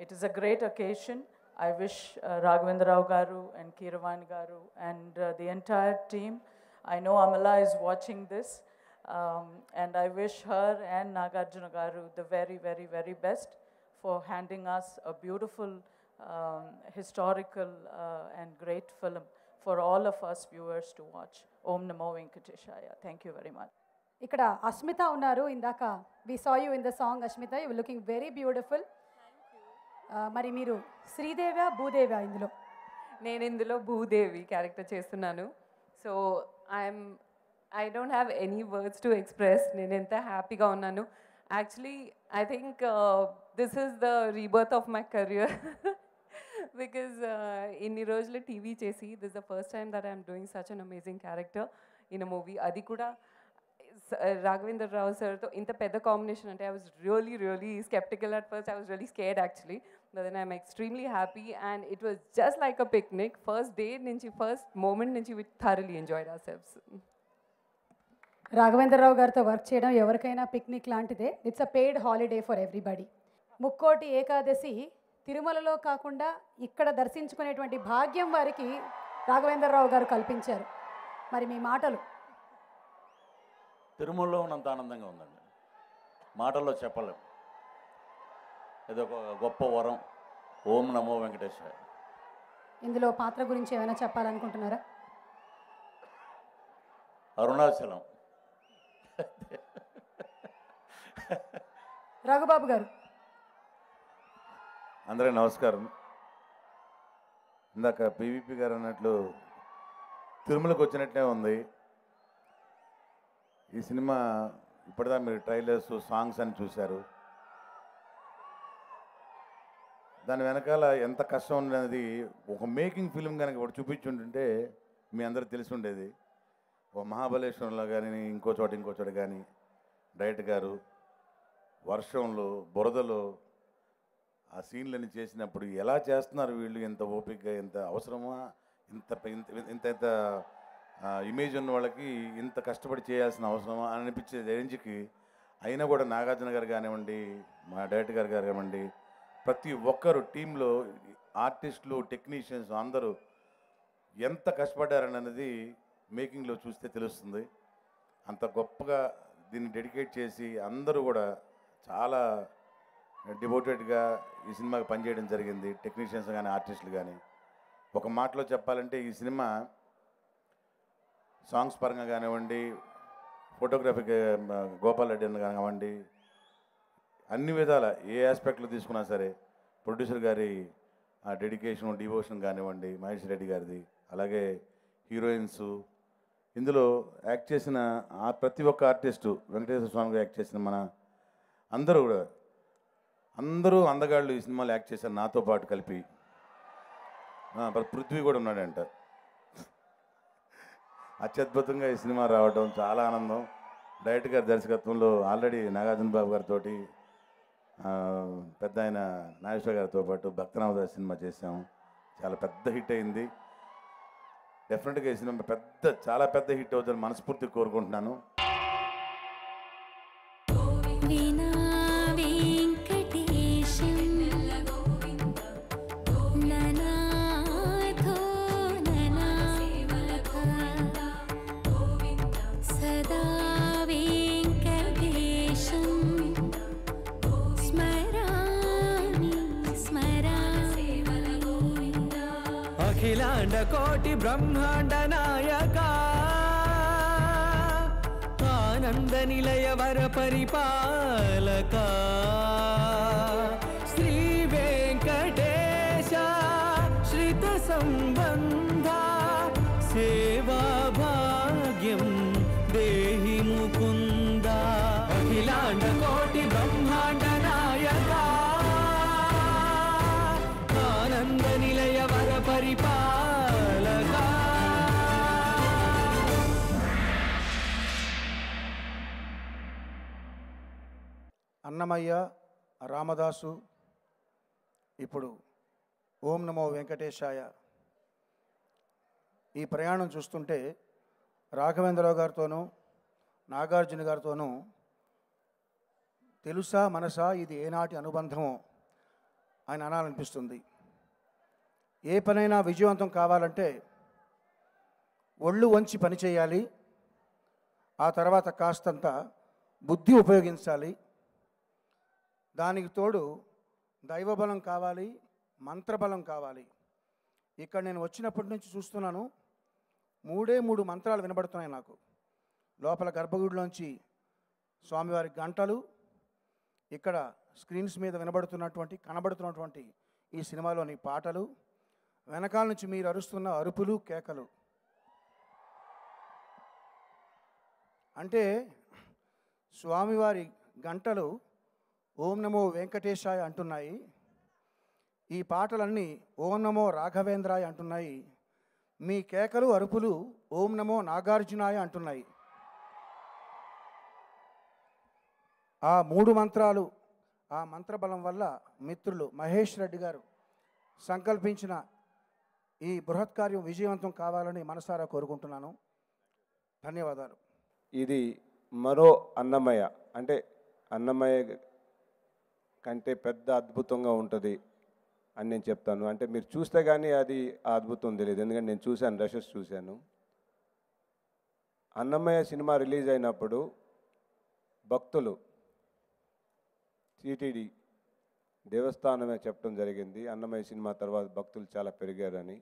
it is a great occasion. I wish Raghavendra Rao Garu and Keeravani Garu and the entire team, I know Amala is watching this, and I wish her and Nagarjuna Garu the very, very, very best for handing us a beautiful historical and great film for all of us viewers to watch. Om Namo Venkateshaya. Thank you very much. ఇక్కడ అస్మిత ఉన్నారు. ఇందాక we saw you in the song Asmita, you looking very beautiful. మరి మీరు శ్రీదేవి భూదేవి ఇందులో? నేను ఇందులో భూదేవి క్యారెక్టర్ చేస్తున్నాను. So I don't have any words to express. నేను ఎంత హ్యాపీగా ఉన్నాను. Actually I think this is the rebirth of my career. Because ఇన్ని రోజులు టీవీ చేసి this the first time that I'm doing such an amazing character in a movie. అది కూడా రాఘవేంద్ర రావు సార్తో ఇంత పెద్ద కాంబినేషన్ అంటే I was really sceptical at first. I was really scared actually, but then I'm extremely happy and it was just like a picnic. First day నుంచి, ఫస్ట్ మూమెంట్ నుంచి వి thoroughly enjoyed hour selves. Raghavendra Rao గారితో వర్క్ చేయడం ఎవరికైనా పిక్నిక్ లాంటిదే. It's a paid holiday for everybody. Mukkoti Ekadashi తిరుమలలో కాకుండా ఇక్కడ దర్శించుకునేటువంటి భాగ్యం వారికి రాఘవేంద్రరావు గారు కల్పించారు. మరి మీ మాటలు? తిరుమలలో ఉన్నంత ఆనందంగా ఉందండి, మాటల్లో చెప్పలేం. ఇది ఒక గొప్ప వరం. ఓం నమో వెంకటేశాయ. ఇందులో పాత్ర గురించి ఏమైనా చెప్పాలనుకుంటున్నారా? అరుణాచలం. రఘుబాబు గారు. అందరికీ నమస్కారం. ఇందాక పివిపి గారు అన్నట్లు తిరుమలకు వచ్చినట్లే ఉంది ఈ సినిమా. ఇప్పటిదా మీరు ట్రైలర్స్, సాంగ్స్ అని చూశారు. దాని వెనకాల ఎంత కష్టం ఉన్నది ఒక మేకింగ్ ఫిల్మ్ కనుక ఒకటి చూపించుంటుంటే మీ అందరికి తెలిసి ఉండేది. ఒక మహాబలేశ్వరంలో కానీ ఇంకో చోట కానీ డైరెక్టర్ గారు వర్షంలో, బురదలో ఆ సీన్లని చేసినప్పుడు ఎలా చేస్తున్నారు వీళ్ళు, ఎంత ఓపికగా, ఎంత అవసరమా, ఇంత ఇమేజ్ ఉన్న వాళ్ళకి ఇంత కష్టపడి చేయాల్సిన అవసరమా అని అనిపించే రేంజ్కి. అయినా కూడా నాగార్జున గారు కానివ్వండి, మా డైరెక్టర్ గారు కానివ్వండి, ప్రతి ఒక్కరు టీంలో ఆర్టిస్టులు, టెక్నీషియన్స్ అందరూ ఎంత కష్టపడ్డారని అనేది మేకింగ్లో చూస్తే తెలుస్తుంది. అంత గొప్పగా దీన్ని డెడికేట్ చేసి అందరూ కూడా చాలా డివోటెడ్గా ఈ సినిమాకి పనిచేయడం జరిగింది. టెక్నీషియన్స్ కానీ, ఆర్టిస్టులు కానీ. ఒక మాటలో చెప్పాలంటే ఈ సినిమా సాంగ్స్ పరంగా కానివ్వండి, ఫోటోగ్రఫీకి గోపాల్ రెడ్డి అని కానివ్వండి, అన్ని విధాల ఏ ఆస్పెక్ట్లో తీసుకున్నా సరే ప్రొడ్యూసర్ గారి డెడికేషన్, డివోషన్ కానివ్వండి, మహేష్ రెడ్డి గారిది, అలాగే హీరోయిన్స్, ఇందులో యాక్ట్ చేసిన ప్రతి ఒక్క ఆర్టిస్టు, వెంకటేశ్వర స్వామిగా యాక్ట్ చేసిన మన అందరూ అందగాళ్ళు ఈ సినిమాలో యాక్ట్ చేశారు నాతో పాటు కలిపి. పృథ్వీ కూడా ఉన్నాడంట. అత్యద్భుతంగా ఈ సినిమా రావడం చాలా ఆనందం. డైరెక్టర్ గారి దర్శకత్వంలో ఆల్రెడీ నాగార్జున బాబు గారితో పెద్ద ఆయన నాగేశ్వర గారితో పాటు భక్తనామదాస్ సినిమా చేసాం, చాలా పెద్ద హిట్ అయింది. డెఫినెట్గా ఈ సినిమా చాలా పెద్ద హిట్ అవుతుందని మనస్ఫూర్తిగా కోరుకుంటున్నాను. వీణా వెంకటేశం ననాథో ననాథ సదా వెంకటేశం స్మరామి స్మరామి అఖిలాండ కోటి బ్రహ్మాండ నాయక ఆనంద నిలయ వర పరిపాలక శ్రీ వెంకటేశ శ్రిత సంబంధ సేవా భాగ్యం దేహి ముకుంద అఖిలాండ కోటి బ్రహ్మాండ నాయక ఆనంద నిలయ వర పరిపాలక. అన్నమయ్య, రామదాసు, ఇప్పుడు ఓం నమో వెంకటేశాయ. ఈ ప్రయాణం చూస్తుంటే రాఘవేంద్రరావు గారితోనూ నాగార్జున గారితోనూ తెలుసా మనసా ఇది ఏనాటి అనుబంధమో ఆయన అనాలనిపిస్తుంది. ఏ పనైనా విజయవంతం కావాలంటే ఒళ్ళు వంచి పని చేయాలి, ఆ తర్వాత కాస్తంత బుద్ధి ఉపయోగించాలి, దానికి తోడు దైవబలం కావాలి, మంత్రబలం కావాలి. ఇక్కడ నేను వచ్చినప్పటి నుంచి చూస్తున్నాను, 3 మంత్రాలు వినబడుతున్నాయి నాకు. లోపల గర్భగుడిలోంచి స్వామివారి గంటలు, ఇక్కడ స్క్రీన్స్ మీద కనబడుతున్నటువంటి ఈ సినిమాలోని పాటలు, వెనకాల నుంచి మీరు అరుస్తున్న అరుపులు కేకలు. అంటే స్వామివారి గంటలు ఓం నమో వెంకటేశాయ అంటున్నాయి, ఈ పాటలన్నీ ఓం నమో రాఘవేంద్రాయ అంటున్నాయి, మీ కేకలు అరుపులు ఓం నమో నాగార్జునాయ అంటున్నాయి. ఆ 3 మంత్రాలు, ఆ మంత్రబలం వల్ల మిత్రులు మహేష్ రెడ్డి గారు సంకల్పించిన ఈ బృహత్ కార్యం విజయవంతం కావాలని మనసారా కోరుకుంటున్నాను. ధన్యవాదాలు. ఇది మరో అన్నమయ్య, అంటే అన్నమయ్య కంటే పెద్ద అద్భుతంగా ఉంటుంది అని నేను చెప్తాను. అంటే మీరు చూస్తే కానీ అది ఆ అద్భుతం తెలియదు, ఎందుకంటే నేను చూశాను, రషెస్ చూశాను. అన్నమయ్య సినిమా రిలీజ్ అయినప్పుడు భక్తులు టీటీడీ దేవస్థానమే చెప్పడం జరిగింది, అన్నమయ్య సినిమా తర్వాత భక్తులు చాలా పెరిగారని.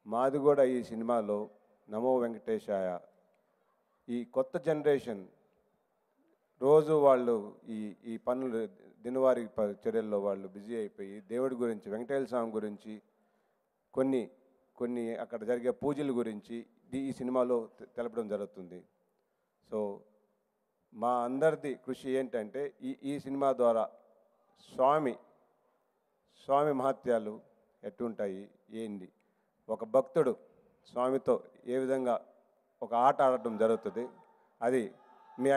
మాది కూడా ఈ సినిమాలో నమో వెంకటేశాయ, ఈ కొత్త జనరేషన్ రోజు వాళ్ళు ఈ పనులు దినవారీ చర్యల్లో వాళ్ళు బిజీ అయిపోయి దేవుడి గురించి, వెంకటేశ్వర స్వామి గురించి, కొన్ని అక్కడ జరిగే పూజల గురించి ఈ సినిమాలో తెలపడం జరుగుతుంది. సో మా అందరిది కృషి ఏంటంటే ఈ సినిమా ద్వారా స్వామి మహత్యాలు ఎట్టుంటాయి, ఏంటి, ఒక భక్తుడు స్వామితో ఏ విధంగా ఒక ఆట ఆడటం జరుగుతుంది, అది మీ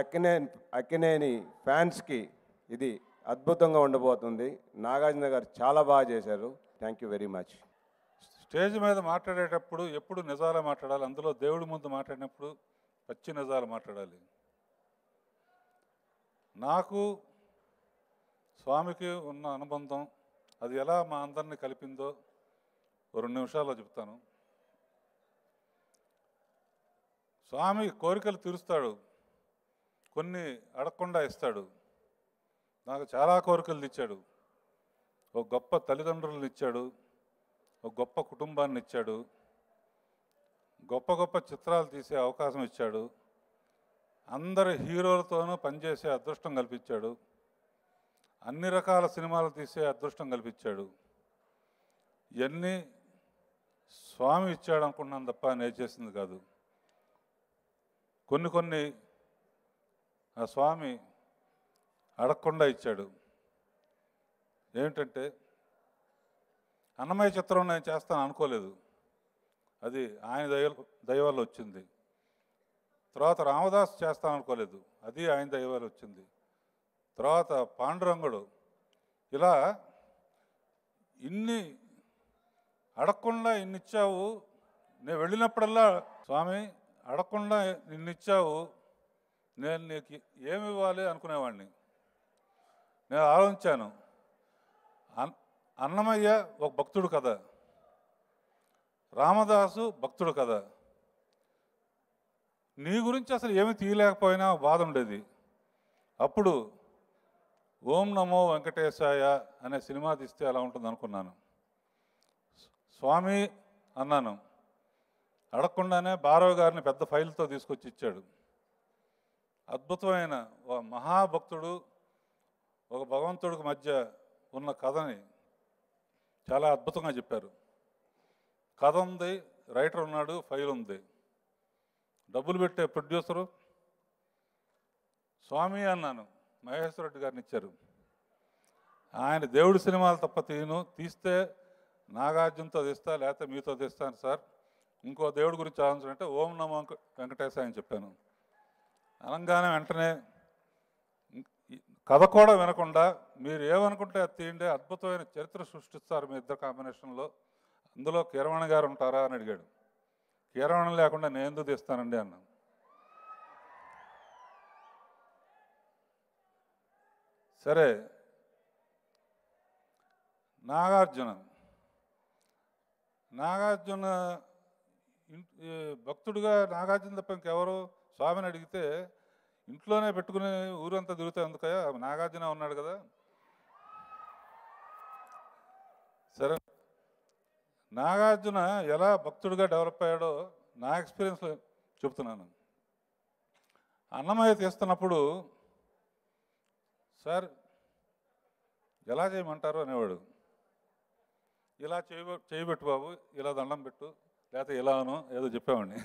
అక్కినేని ఫ్యాన్స్కి ఇది అద్భుతంగా ఉండబోతుంది. నాగార్జున గారు చాలా బాగా చేశారు. Thank you very much. Stage మీద మాట్లాడేటప్పుడు ఎప్పుడు నిజాలు మాట్లాడాలి, అందులో దేవుడి ముందు మాట్లాడినప్పుడు పచ్చి నిజాలు మాట్లాడాలి. నాకు స్వామికి ఉన్న అనుబంధం అది ఎలా మా అందరినీ కలిపిందో 2 నిమిషాల్లో చెప్తాను. స్వామి కోరికలు తీరుస్తాడు, కొన్ని అడగకుండా ఇస్తాడు. నాకు చాలా కోరికలు ఇచ్చాడు. ఒక గొప్ప తల్లిదండ్రులను ఇచ్చాడు, ఒక గొప్ప కుటుంబాన్ని ఇచ్చాడు, గొప్ప చిత్రాలు తీసే అవకాశం ఇచ్చాడు, అందరి హీరోలతోనూ పనిచేసే అదృష్టం కల్పించాడు, అన్ని రకాల సినిమాలు తీసే అదృష్టం కల్పించాడు. ఇవన్నీ స్వామి ఇచ్చాడు అనుకుంటున్నాను తప్ప నేను చేసింది కాదు. కొన్ని ఆ స్వామి అడగకుండా ఇచ్చాడు. ఏమిటంటే అన్నమయ్య చిత్రం నేను చేస్తాను అనుకోలేదు, అది ఆయన దయ వల్ల వచ్చింది. తర్వాత రామదాస్ చేస్తాను అనుకోలేదు, అది ఆయన దయ వల్ల వచ్చింది. తర్వాత పాండురంగుడు ఇలా ఇన్ని అడగకుండా ఇన్ని ఇచ్చావు, నేను వెళ్ళినప్పుడల్లా స్వామి అడగకుండా నిన్ను ఇచ్చావు, నేను నీకు ఏమి ఇవ్వాలి అనుకునేవాడిని. నేను ఆలోచించాను, అన్నమయ్య ఒక భక్తుడు కదా, రామదాసు భక్తుడు కదా, నీ గురించి అసలు ఏమీ తీయలేకపోయినా బాధ ఉండేది. అప్పుడు ఓం నమో వెంకటేశాయ అనే సినిమా తీస్తే ఎలా ఉంటుంది అనుకున్నాను. స్వామి అన్నాను, అడగకుండానే భారవ గారిని పెద్ద ఫైల్తో తీసుకొచ్చి ఇచ్చాడు. అద్భుతమైన ఒక మహాభక్తుడు ఒక భగవంతుడికి మధ్య ఉన్న కథని చాలా అద్భుతంగా చెప్పారు. కథ ఉంది, రైటర్ ఉన్నాడు, ఫైల్ ఉంది, డబ్బులు పెట్టే ప్రొడ్యూసరు. స్వామి అన్నాను, మహేశ్వర రెడ్డి గారిని ఇచ్చారు. ఆయన దేవుడి సినిమాలు తప్ప తీస్తే నాగార్జునతో తీస్తా, లేకపోతే మీతో తీస్తాను సార్, ఇంకో దేవుడి గురించి ఆలోచించాలంటే ఓం నమో వెంకటేశాయ అని చెప్పాను. అనగానే వెంటనే కథ కూడా వినకుండా మీరు ఏమనుకుంటే అది తీయండి, అద్భుతమైన చరిత్ర సృష్టిస్తారు మీ ఇద్దరు కాంబినేషన్లో, అందులో కీరవాణి గారు ఉంటారా అని అడిగాడు. కీరవాణి లేకుండా నేను ఎందుకు తీస్తానండి అన్నాను. సరే, నాగార్జున భక్తుడిగా నాగార్జున తప్ప ఇంకెవరు స్వామిని అడిగితే ఇంట్లోనే పెట్టుకుని ఊరంతా తిరుగుతా ఎందుకయ్యా, నాగార్జున ఉన్నాడు కదా. సరే, నాగార్జున ఎలా భక్తుడిగా డెవలప్ అయ్యాడో నా ఎక్స్పీరియన్స్లో చెప్తున్నాను. అన్నమయ్య తీస్తున్నప్పుడు సార్ ఎలా చేయమంటారు అనేవాడు. ఇలా చేయబెట్టు బాబు, ఇలా దండం పెట్టు, లేకపోతే ఇలాను ఏదో చెప్పేవాడిని.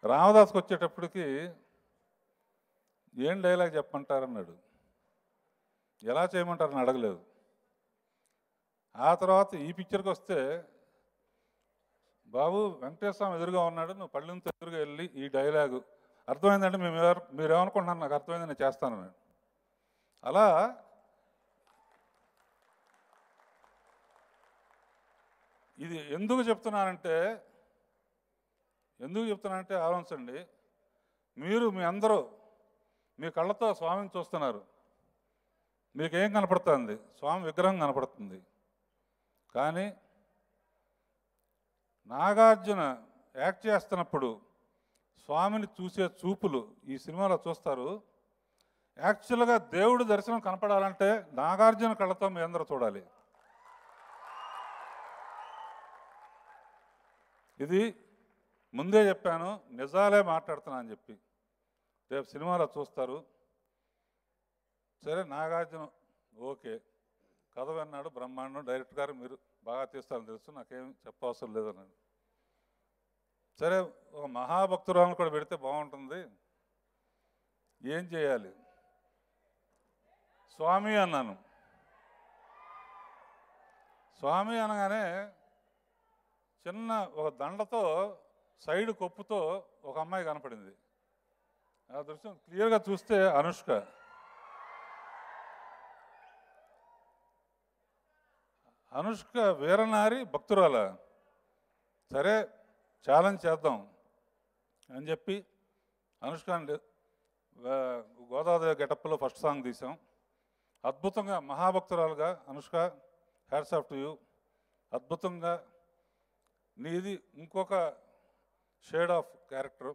రామదాస్కి వచ్చేటప్పటికి ఏం డైలాగ్ చెప్పమంటారన్నాడు. ఎలా చేయమంటారని అడగలేదు. ఆ తర్వాత ఈ పిక్చర్కి వస్తే బాబు వెంకటేశ్వర స్వామి ఎదురుగా ఉన్నాడు, నువ్వు పళ్ళెంతో ఎదురుగా వెళ్ళి ఈ డైలాగు అర్థమైందంటే మీరేమనుకుంటున్నారు, నాకు అర్థమైంది, నేను చేస్తాను. అలా ఇది ఎందుకు చెప్తున్నానంటే ఆలోచించండి. మీరు మీ అందరూ మీ కళ్ళతో స్వామిని చూస్తున్నారు, మీకేం కనపడుతుంది? స్వామి విగ్రహం కనపడుతుంది. కానీ నాగార్జున యాక్ట్ చేస్తున్నప్పుడు స్వామిని చూసే చూపులు ఈ సినిమాలో చూస్తారు. యాక్చువల్గా దేవుడి దర్శనం కనపడాలంటే నాగార్జున కళ్ళతో మీ అందరూ చూడాలి. ఇది ముందే చెప్పాను, నిజాలే మాట్లాడుతున్నా అని చెప్పి. రేపు సినిమాలో చూస్తారు. సరే, నాగార్జున ఓకే, కథ విన్నాడు, బ్రహ్మాండం, డైరెక్టర్ గారు మీరు బాగా తీస్తారని తెలుసు, నాకేం చెప్పవసరం లేదన్నాడు. సరే, ఒక మహాభక్తురాలను కూడా పెడితే బాగుంటుంది, ఏం చేయాలి? స్వామి అన్నాను. స్వామి అనగానే చిన్న ఒక దండతో సైడ్ కొప్పుతో ఒక అమ్మాయి కనపడింది. ఆ దృశ్యం క్లియర్గా చూస్తే అనుష్క. అనుష్క వీరనారి భక్తురాల. సరే, ఛాలెంజ్ చేద్దాం అని చెప్పి అనుష్క గోదావరి గెటప్లో ఫస్ట్ సాంగ్ తీసాం. అద్భుతంగా మహాభక్తురాలుగా Anushka, hats off to you. అద్భుతంగా నీది ఇంకొక షేడ్ ఆఫ్ క్యారెక్టర్.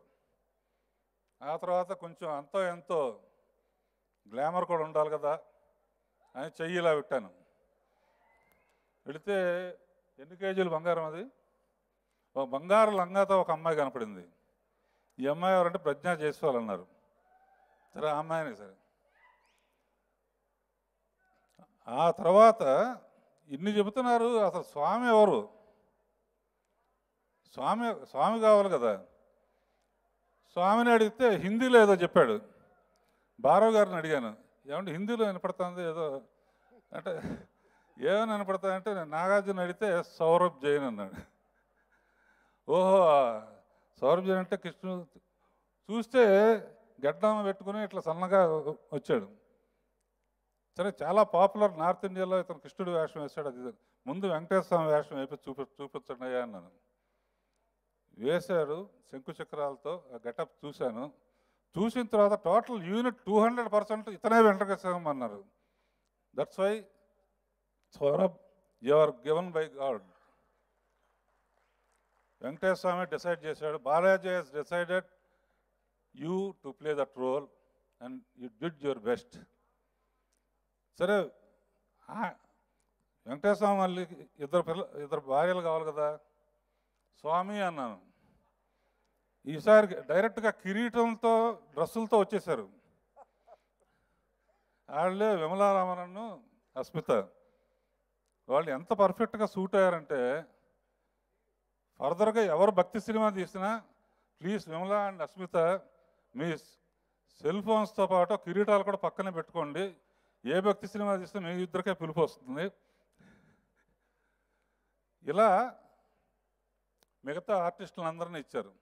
ఆ తర్వాత కొంచెం అంతో ఎంతో గ్లామర్ కూడా ఉండాలి కదా అని చెయ్యి ఇలా పెట్టాను. పెడితే ఎన్ని కేజీలు బంగారం అది? ఒక బంగారు లంగాతో ఒక అమ్మాయి కనపడింది. ఈ అమ్మాయి ఎవరంటే ప్రజ్ఞా జైస్వాల్ అన్నారు. సరే, ఆ అమ్మాయిని. సరే, ఆ తర్వాత ఇన్ని చెబుతున్నారు, అసలు స్వామి ఎవరు? స్వామి కావాలి కదా. స్వామిని అడిగితే హిందీలో ఏదో చెప్పాడు. భారవ్ గారిని అడిగాను, ఏమంటే హిందీలో వినపడుతుంది ఏదో అంటే, ఏమైనా వినపడుతుందంటే నాగార్జున అడిగితే సౌరభ్ జైన్ అన్నాడు. ఓహో, సౌరభ్ జైన్ అంటే కృష్ణుడు. చూస్తే గడ్డం పెట్టుకుని ఇట్లా సన్నగా వచ్చాడు. సరే చాలా పాపులర్ నార్త్ ఇండియాలో ఇతను కృష్ణుడు వేషం వేశాడు. అది ముందు వెంకటేశ్వర స్వామి వేషం వేపి చూపించండి అయ్యా అన్నాను. వేశారు శంకు చక్రాలతో. ఆ గెటప్ చూశాను. చూసిన తర్వాత టోటల్ యూనిట్ 200% ఇతనే వెంకటేశ్వరం అన్నారు. That's why Saurabh you are given by God. Venkateswara Swami decide చేశాడు. Balaji he's decided you to play that role and you did your best. సరే వెంకటేశ్వర స్వామి మళ్ళీ ఇద్దరు భార్యలు కావాలి కదా, స్వామి అన్నాను. ఈసారి డైరెక్ట్గా కిరీటంతో డ్రెస్సులతో వచ్చేసారు. వాళ్ళే విమలారామన్, అస్మిత. వాళ్ళు ఎంత పర్ఫెక్ట్గా సూట్ అయ్యారంటే ఫర్దర్గా ఎవరు భక్తి సినిమా తీసినా ప్లీజ్ విమలా అండ్ అస్మిత మీ సెల్ ఫోన్స్తో పాటు కిరీటాలు కూడా పక్కనే పెట్టుకోండి. ఏ భక్తి సినిమా తీస్తే మీ ఇద్దరికే పిలుపు వస్తుంది. ఇలా మిగతా ఆర్టిస్టులందరినీ ఇచ్చారు.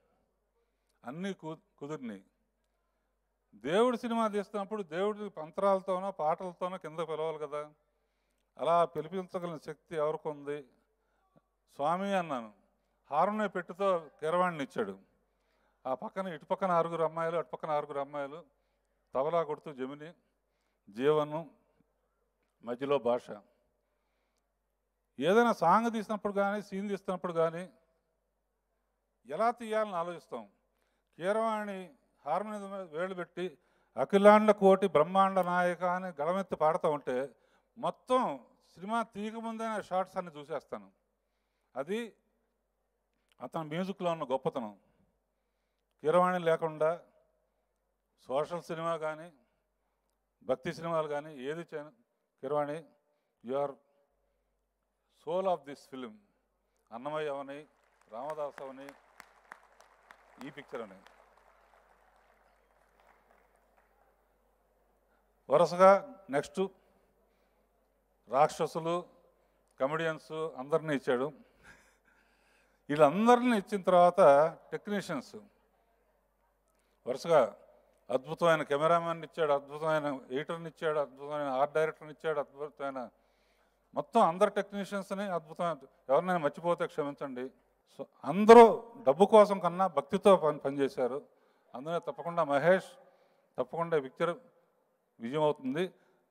అన్నీ కుదిరినాయి. దేవుడి సినిమా తీస్తున్నప్పుడు దేవుడి మంత్రాలతోనో పాటలతోనో కింద పిలవాలి కదా. అలా పిలిపించగలిగిన శక్తి ఎవరికి ఉంది? స్వామి అన్నాను. హార్మోనియం పెట్టితో కీరవాణిని ఇచ్చాడు. ఆ పక్కన ఇటు పక్కన 6 అమ్మాయిలు, అటు పక్కన 6 అమ్మాయిలు, తబలా కొడుతూ జమిని, జీవను, మధ్యలో భాష. ఏదైనా సాంగ్ తీసినప్పుడు కానీ సీన్ తీస్తున్నప్పుడు కానీ ఎలా తీయాలని ఆలోచిస్తాం. కీరవాణి హార్మోనియం మీద వేళ్ళు పెట్టి అఖిలాండ కోటి బ్రహ్మాండ నాయక అని గళమెత్తి పాడుతూ ఉంటే మొత్తం సినిమా తీయకముందైనా షార్ట్స్ అన్ని చూసేస్తాను. అది అతని మ్యూజిక్లో ఉన్న గొప్పతనం. కీరవాణి లేకుండా సోషల్ సినిమా కానీ భక్తి సినిమాలు కానీ ఏది చేయను. Keeravani you are soul of this film. Annamayya అవని, రామదాస్ అవని, ఈ పిక్చర్ అని వరుసగా నెక్స్ట్ రాక్షసులు, కమెడియన్స్ అందరినీ ఇచ్చాడు. వీళ్ళందరినీ ఇచ్చిన తర్వాత టెక్నీషియన్స్ వరుసగా అద్భుతమైన కెమెరామెన్ ఇచ్చాడు, అద్భుతమైన ఎడిటర్ని ఇచ్చాడు, అద్భుతమైన ఆర్ట్ డైరెక్టర్ని ఇచ్చాడు, అద్భుతమైన మొత్తం అందరు టెక్నీషియన్స్ని అద్భుతమైన. ఎవరినైనా మర్చిపోతే క్షమించండి. సో అందరూ డబ్బు కోసం కన్నా భక్తితో పనిచేశారు. అందులో తప్పకుండా మహేష్ తప్పకుండా పిక్చర్ విజయం అవుతుంది.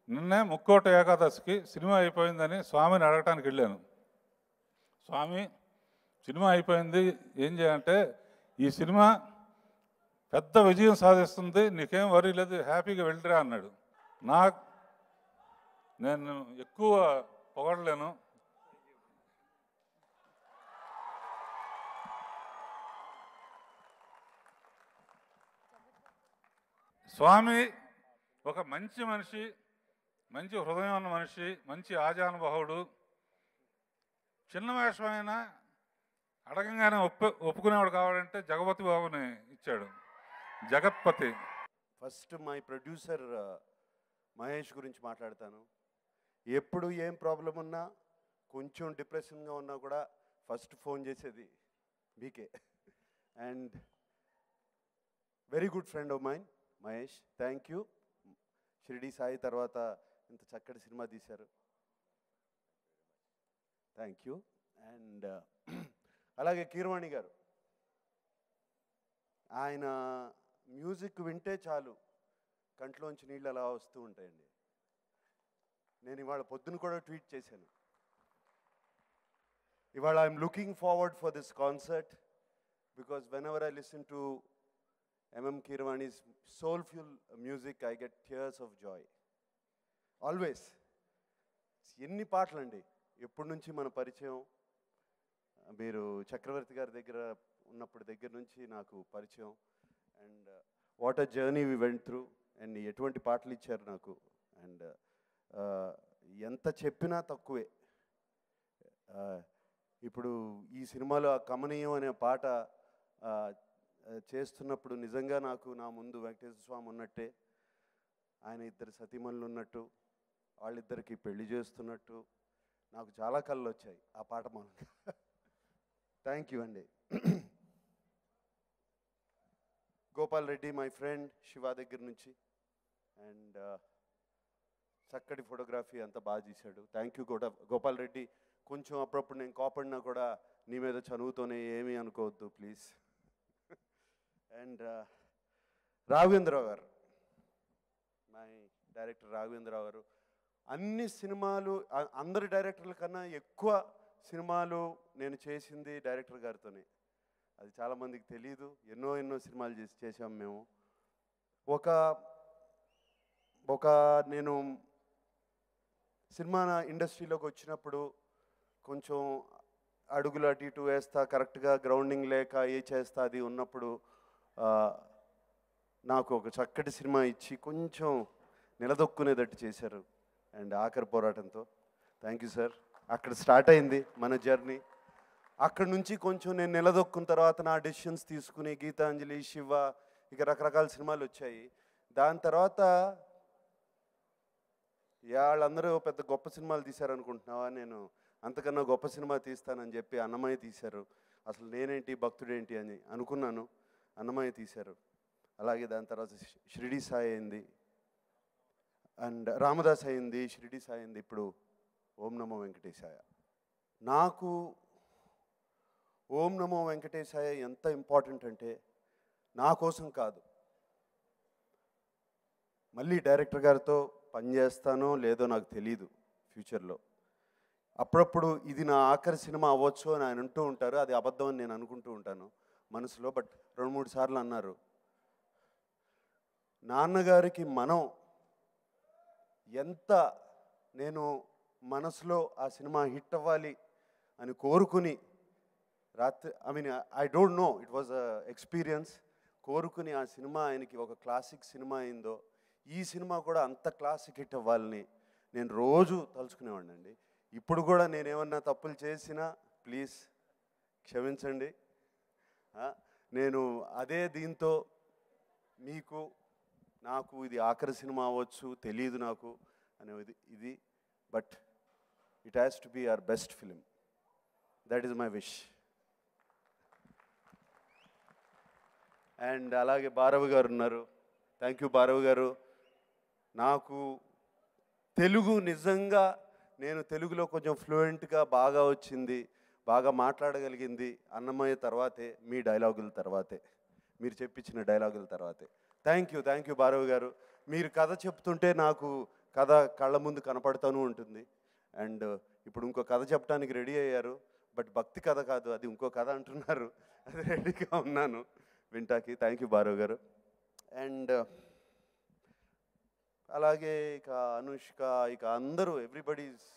నిన్నే ముక్కోట ఏకాదశికి సినిమా అయిపోయిందని స్వామిని అడగటానికి వెళ్ళాను. స్వామి సినిమా అయిపోయింది, ఏం చేయాలంటే ఈ సినిమా పెద్ద విజయం సాధిస్తుంది, నీకేం వరీ లేదు, హ్యాపీగా వెళ్ళిరా అన్నాడు. నేను ఎక్కువ పొగడలేను. స్వామి ఒక మంచి మనిషి, మంచి హృదయం ఉన్న మనిషి, మంచి ఆజానుభావుడు. చిన్న వేషమైనా అడగంగానే ఒప్పుకునేవాడు కావాలంటే జగపతి బాబుని ఇచ్చాడు. జగత్పతి. ఫస్ట్ మై ప్రొడ్యూసర్ మహేష్ గురించి మాట్లాడతాను. ఎప్పుడు ఏం ప్రాబ్లం ఉన్నా, కొంచెం డిప్రెషన్గా ఉన్నా కూడా ఫస్ట్ ఫోన్ చేసేది మీకే. And very good friend of mine Mahesh. Thank you. Shirdi Sai తర్వాత ఇంత చక్కటి సినిమా తీశారు. Thank you. అండ్ అలాగే కీరవాణి గారు, ఆయన మ్యూజిక్ వింటే చాలు కంట్లోంచి నీళ్ళు అలా వస్తూ ఉంటాయండి. నేను ఇవాళ పొద్దున కూడా ట్వీట్ చేశాను. ఇవాళ I'm looking forward for this concert because when ever I listen to M.M. Keeravani's soulful music, I get tears of joy. Always. ఎన్ని పాటలండి, ఎప్పటి నుంచి మన పరిచయం. మీరు చక్రవర్తి గారి దగ్గర ఉన్నప్పుడు దగ్గర నుంచి నాకు పరిచయం. And what a journey we went through. And ఎటువంటి పాటలు ఇచ్చారు నాకు. అండ్ ఎంత చెప్పినా తక్కువే. ఇప్పుడు ఈ సినిమాలో ఆ కమనీయం అనే పాట చేస్తున్నప్పుడు నిజంగా నాకు నా ముందు వెంకటేశ్వర స్వామి ఉన్నట్టే, ఆయన ఇద్దరు సతీమణులు ఉన్నట్టు, వాళ్ళిద్దరికి పెళ్లి చేస్తున్నట్టు నాకు చాలా కళ్ళు వచ్చాయి ఆ పాట మూలంగా. థ్యాంక్ యూ అండి. గోపాల్ రెడ్డి మై ఫ్రెండ్, శివ దగ్గర నుంచి. అండ్ చక్కటి ఫోటోగ్రఫీ అంతా బాగా తీశాడు. Thank you Gopal Reddy. కొంచెం అప్పుడప్పుడు నేను కోపడినా కూడా నీ మీద చదువుతోనే ఏమీ అనుకోవద్దు ప్లీజ్. అండ్ రాఘవేంద్రరావు గారు, మై డైరెక్టర్ రాఘవేంద్రరావు గారు, అన్ని సినిమాలు అందరి డైరెక్టర్ల కన్నా ఎక్కువ సినిమాలు నేను చేసింది డైరెక్టర్ గారితోనే. అది చాలామందికి తెలియదు. ఎన్నో సినిమాలు చేసాం మేము. నేను సినిమా ఇండస్ట్రీలోకి వచ్చినప్పుడు కొంచెం అడుగులు అటు ఇటు వేస్తా, కరెక్ట్గా గ్రౌండింగ్ లేక ఏ చేస్తా అది ఉన్నప్పుడు నాకు ఒక చక్కటి సినిమా ఇచ్చి కొంచెం నిలదొక్కునేటట్టు చేశారు. అండ్ ఆఖరి పోరాటంతో థ్యాంక్ యూ సార్. అక్కడ స్టార్ట్ అయింది మన జర్నీ. అక్కడ నుంచి కొంచెం నేను నిలదొక్కున్న తర్వాత నా డెసిషన్స్ తీసుకుని గీతాంజలి, శివ, ఇక రకరకాల సినిమాలు వచ్చాయి. దాని తర్వాత వాళ్ళందరూ పెద్ద గొప్ప సినిమాలు తీశారనుకుంటున్నావా, నేను అంతకన్నా గొప్ప సినిమా తీస్తానని చెప్పి అన్నమయ్య తీశారు. అసలు నేనేంటి భక్తుడేంటి అని అనుకున్నాను. అన్నమయ్య తీశారు. అలాగే దాని తర్వాత షిరిడి సాయి అయింది, అండ్ రామదాస్ అయింది, షిరిడి సాయి అయింది, ఇప్పుడు ఓం నమో వెంకటేశాయ. నాకు ఓం నమో వెంకటేశాయ ఎంత ఇంపార్టెంట్ అంటే, నా కోసం కాదు, మళ్ళీ డైరెక్టర్ గారితో పనిచేస్తానో లేదో నాకు తెలీదు ఫ్యూచర్లో. అప్పుడప్పుడు ఇది నా ఆఖరి సినిమా అవ్వచ్చు అని ఆయన అంటూ ఉంటారు. అది అబద్ధం అని నేను అనుకుంటూ ఉంటాను మనసులో. బట్ 2-3 సార్లు అన్నారు. నాన్నగారికి మనం ఎంత నేను మనసులో ఆ సినిమా హిట్ అవ్వాలి అని కోరుకుని రాత్రి, I don't know, it was a experience. కోరుకుని ఆ సినిమా ఆయనకి ఒక క్లాసిక్ సినిమా అయిందో, ఈ సినిమా కూడా అంత క్లాసిక్ హిట్ అవ్వాలని నేను రోజు తలుచుకునేవాడిని అండి. ఇప్పుడు కూడా నేనేమన్నా తప్పులు చేసినా ప్లీజ్ క్షమించండి. నేను అదే దీంతో మీకు నాకు ఇది ఆఖరి సినిమా అవ్వచ్చు, తెలియదు నాకు అనేది ఇది. But it has to be our best film. That is my wish. And అలాగే భారవి గారు ఉన్నారు. థ్యాంక్ యూ భారవి గారు. నాకు తెలుగు నిజంగా నేను తెలుగులో కొంచెం ఫ్లూయెంట్గా బాగా వచ్చింది, బాగా మాట్లాడగలిగింది అన్నమయ్య తర్వాతే, మీ డైలాగుల తర్వాతే, మీరు చెప్పించిన డైలాగుల తర్వాతే. థ్యాంక్ యూ భారవి గారు. మీరు కథ చెప్తుంటే నాకు కథ కళ్ళ ముందు కనపడుతూనే ఉంటుంది. అండ్ ఇప్పుడు ఇంకో కథ చెప్పడానికి రెడీ అయ్యారు. బట్ భక్తి కథ కాదు, అది ఇంకో కథ అంటున్నారు. అది రెడీగా ఉన్నాను వింటాకి. థ్యాంక్ యూ భారవి గారు. అండ్ అలాగే ఇక అనుష్క, ఇక అందరూ ఎవ్రీబడీస్